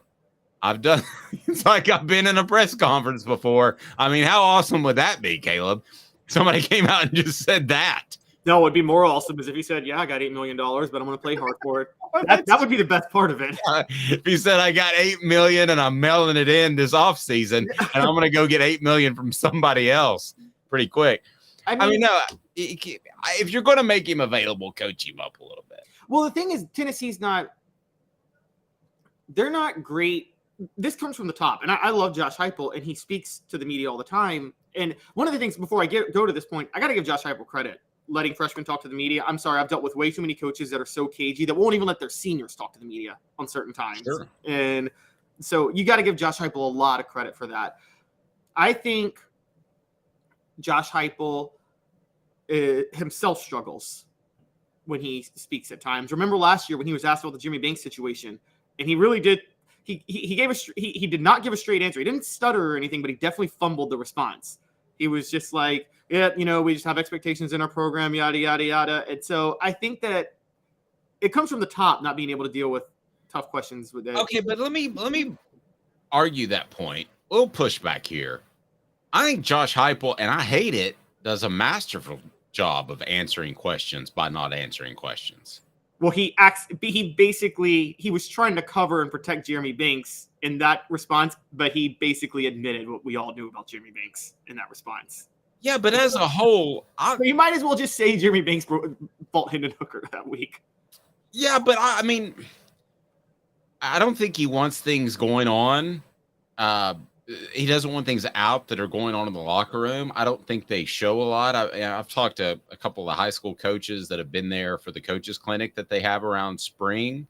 It's like I've been in a press conference before. I mean, how awesome would that be, Caleb? Somebody came out and just said that. No, what'd be more awesome is if he said, yeah, I got $8 million, but I'm going to play hard for it. That would be the best part of it. If he said, I got $8 million and I'm mailing it in this offseason, and I'm going to go get $8 million from somebody else pretty quick. I mean, no, if you're going to make him available, coach him up a little bit. Well, the thing is, Tennessee's they're not great. This comes from the top. And I love Josh Heupel, and he speaks to the media all the time. And one of the things, before I go to this point, I got to give Josh Heupel credit. Letting freshmen talk to the media. I'm sorry, I've dealt with way too many coaches that are so cagey that won't even let their seniors talk to the media on certain times. Sure. And so you got to give Josh Heupel a lot of credit for that. I think Josh Heupel himself struggles when he speaks at times. Remember last year when he was asked about the Jimmy Banks situation, and he really did. He did not give a straight answer. He didn't stutter or anything, but he definitely fumbled the response. He was just like, yeah, we just have expectations in our program, yada, yada, yada. And so I think that it comes from the top, not being able to deal with tough questions with that. Okay, but let me argue that point. A little pushback here. I think Josh Heupel, and I hate it, does a masterful job of answering questions by not answering questions. Well, he was trying to cover and protect Jeremy Banks in that response, but he basically admitted what we all knew about Jeremy Banks in that response. Yeah, but as a whole, you might as well just say Jeremy Banks fault Hendon Hooker that week. Yeah, but I mean, I don't think he wants things going on. He doesn't want things out that are going on in the locker room. I don't think they show a lot. I've talked to a couple of high school coaches that have been there for the coaches clinic that they have around spring.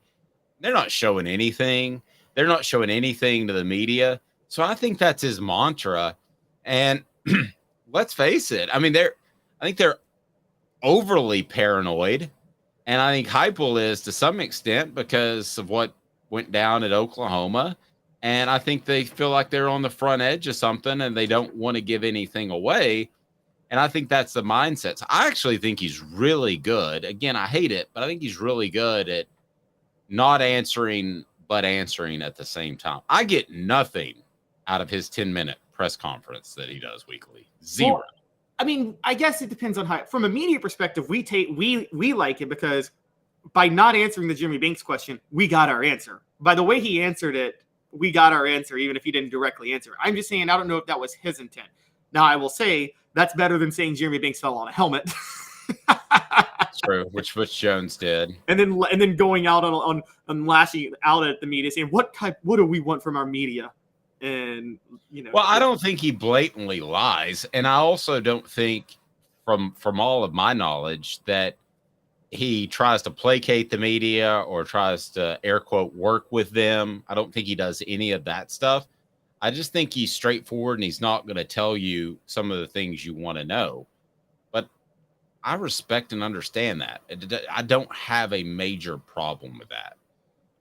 They're not showing anything. They're not showing anything to the media. So I think that's his mantra. And let's face it. I mean, I think they're overly paranoid. And I think Heupel is to some extent because of what went down at Oklahoma. And I think they feel like they're on the front edge of something and they don't want to give anything away. And I think that's the mindset. So I actually think he's really good. Again, I hate it, but I think he's really good at not answering, but answering at the same time. I get nothing out of his 10-minute press conference that he does weekly. Zero. Well, I mean, I guess it depends on how. From a media perspective, we like it because by not answering the Jimmy Banks question, we got our answer. By the way he answered it, we got our answer, even if he didn't directly answer. I'm just saying, I don't know if that was his intent. Now, I will say that's better than saying Jeremy Banks fell on a helmet. True, which Jones did, and then going out on lashing out at the media, saying what do we want from our media? And well, I don't think he blatantly lies, and I also don't think, from all of my knowledge, that he tries to placate the media or tries to air quote work with them. I don't think he does any of that stuff. I just think he's straightforward and he's not going to tell you some of the things you want to know. But I respect and understand that. I don't have a major problem with that.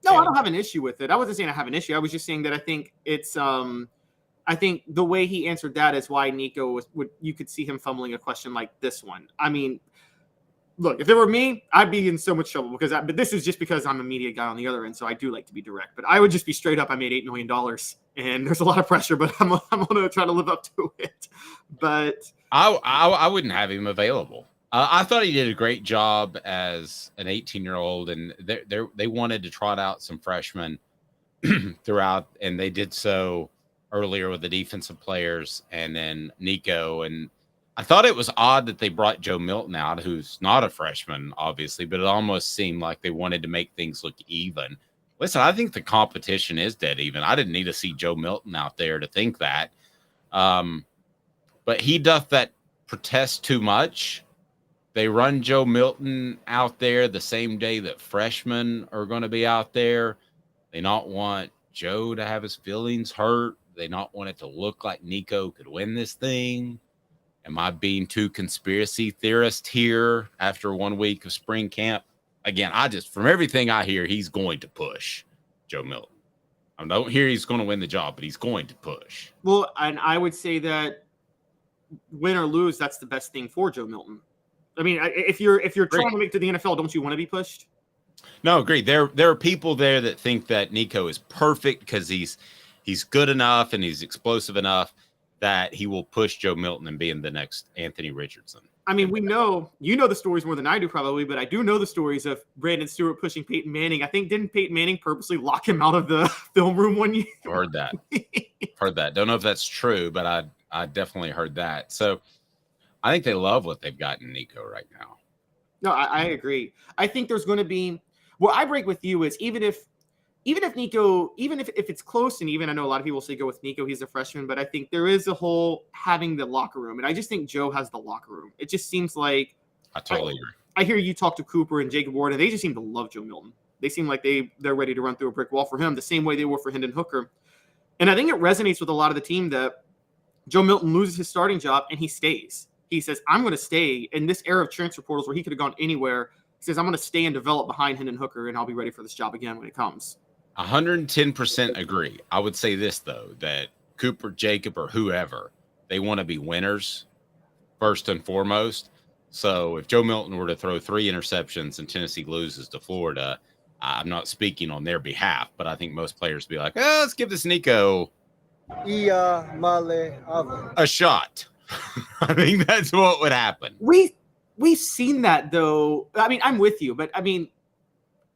No, I don't have an issue with it. I wasn't saying I have an issue. I was just saying that I think it's I think the way he answered that is why Nico you could see him fumbling a question like this one. I mean, look, if it were me, I'd be in so much trouble but this is just because I'm a media guy on the other end, so I do like to be direct. But I would just be straight up. I made $8 million, and there's a lot of pressure, but I'm going to try to live up to it. But I wouldn't have him available. I thought he did a great job as an 18-year-old, and they wanted to trot out some freshmen throughout, and they did so earlier with the defensive players and then Nico. And I thought it was odd that they brought Joe Milton out, who's not a freshman, obviously, but it almost seemed like they wanted to make things look even. Listen, I think the competition is dead even. I didn't need to see Joe Milton out there to think that. But he doth that protest too much. They run Joe Milton out there the same day that freshmen are going to be out there. They not want Joe to have his feelings hurt. They not want it to look like Nico could win this thing. Am I being too conspiracy theorist here after 1 week of spring camp? Again, from everything I hear, he's going to push Joe Milton. I don't hear he's going to win the job, but he's going to push. Well, and I would say that win or lose, that's the best thing for Joe Milton. I mean, if you're trying to make it to the NFL, don't you want to be pushed? No, agreed. There are people there that think that Nico is perfect because he's good enough and he's explosive enough that he will push Joe Milton and be in the next Anthony Richardson. I mean, you know the stories more than I do probably, but I do know the stories of Brandon Stewart pushing Peyton Manning. I think didn't Peyton Manning purposely lock him out of the film room one year? Heard that. Don't know if that's true, but I definitely heard that. So I think they love what they've got in Nico right now. No, I agree. I think there's going to be where I break with you is even if Nico, even if it's close and even, I know a lot of people say go with Nico, he's a freshman, but I think there is a whole having the locker room. And I just think Joe has the locker room. It just seems like I totally agree. I hear you talk to Cooper and Jacob Ward, and they just seem to love Joe Milton. They seem like they're ready to run through a brick wall for him the same way they were for Hendon Hooker. And I think it resonates with a lot of the team that Joe Milton loses his starting job and he stays. He says, I'm going to stay in this era of transfer portals where he could have gone anywhere. He says, I'm going to stay and develop behind Hendon Hooker, and I'll be ready for this job again when it comes. 110% agree. I would say this, though, that Cooper, Jacob, or whoever, they want to be winners first and foremost. So if Joe Milton were to throw 3 interceptions and Tennessee loses to Florida, I'm not speaking on their behalf, but I think most players would be like, let's give this Nico a shot. I think that's what would happen. We've seen that, though. I mean, I'm with you, but I mean,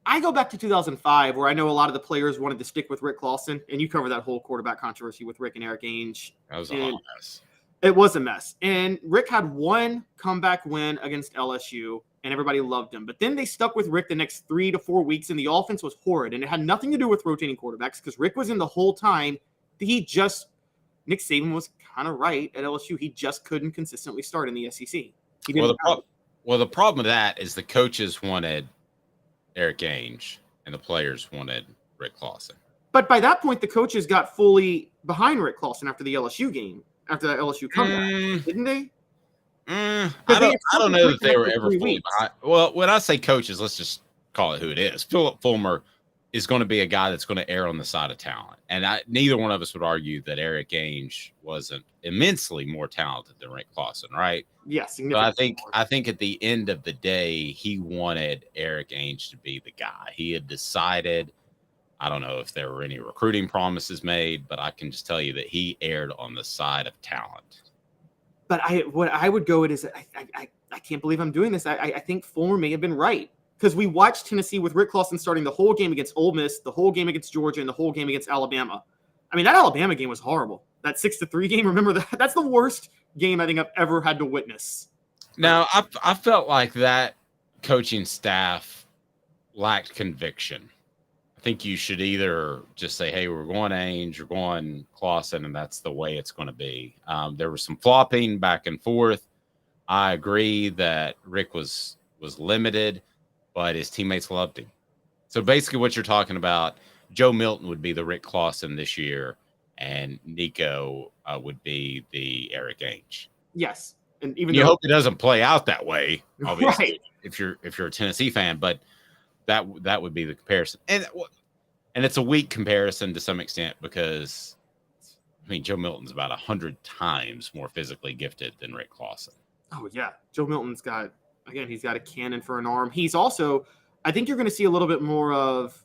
I go back to 2005 where I know a lot of the players wanted to stick with Rick Clausen, and you cover that whole quarterback controversy with Rick and Eric Ainge. That was a mess. It was a mess. And Rick had one comeback win against LSU, and everybody loved him. But then they stuck with Rick the next 3 to 4 weeks, and the offense was horrid. And it had nothing to do with rotating quarterbacks because Rick was in the whole time. Nick Saban was kind of right at LSU. He just couldn't consistently start in the SEC. He didn't. The problem with that is the coaches wanted Eric Ainge and the players wanted Rick Clausen. But by that point, the coaches got fully behind Rick Clausen after the LSU game, after that LSU comeback, didn't they? I don't know that they were ever fully behind. Well, when I say coaches, let's just call it who it is. Philip Fulmer is going to be a guy that's going to err on the side of talent. And neither one of us would argue that Eric Ainge wasn't immensely more talented than Rick Clausen, right? Yes. But I think at the end of the day, he wanted Eric Ainge to be the guy. He had decided, I don't know if there were any recruiting promises made, but I can just tell you that he erred on the side of talent. But what I would go with is I can't believe I'm doing this. I think Fulmer may have been right. Because we watched Tennessee with Rick Clausen starting the whole game against Ole Miss, the whole game against Georgia, and the whole game against Alabama. I mean, that Alabama game was horrible. That 6-3 game, remember that? That's the worst game I think I've ever had to witness. Now, I felt like that coaching staff lacked conviction. I think you should either just say, hey, we're going Ainge, we're going Clausen, and that's the way it's going to be. There was some flopping back and forth. I agree that Rick was limited, but his teammates loved him. So basically what you're talking about, Joe Milton would be the Rick Clausen this year, and Nico would be the Eric Ainge. Yes. And even you hope it doesn't play out that way, obviously, right. if you're a Tennessee fan, but that would be the comparison. And it's a weak comparison to some extent because, I mean, Joe Milton's about 100 times more physically gifted than Rick Clausen. Oh, yeah. Joe Milton's got a cannon for an arm. He's also, I think you're going to see a little bit more of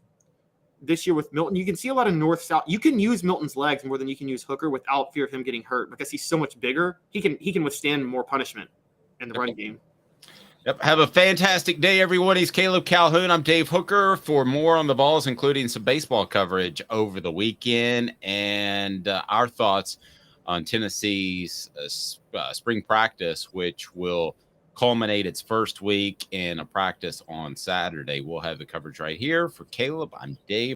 this year with Milton. You can see a lot of north-south. You can use Milton's legs more than you can use Hooker without fear of him getting hurt because he's so much bigger. He can withstand more punishment in the run game. Yep. Have a fantastic day, everyone. He's Caleb Calhoun. I'm Dave Hooker. For more on the Vols, including some baseball coverage over the weekend and our thoughts on Tennessee's spring practice, which will culminate its first week in a practice on Saturday. We'll have the coverage right here. For Caleb, I'm Dave.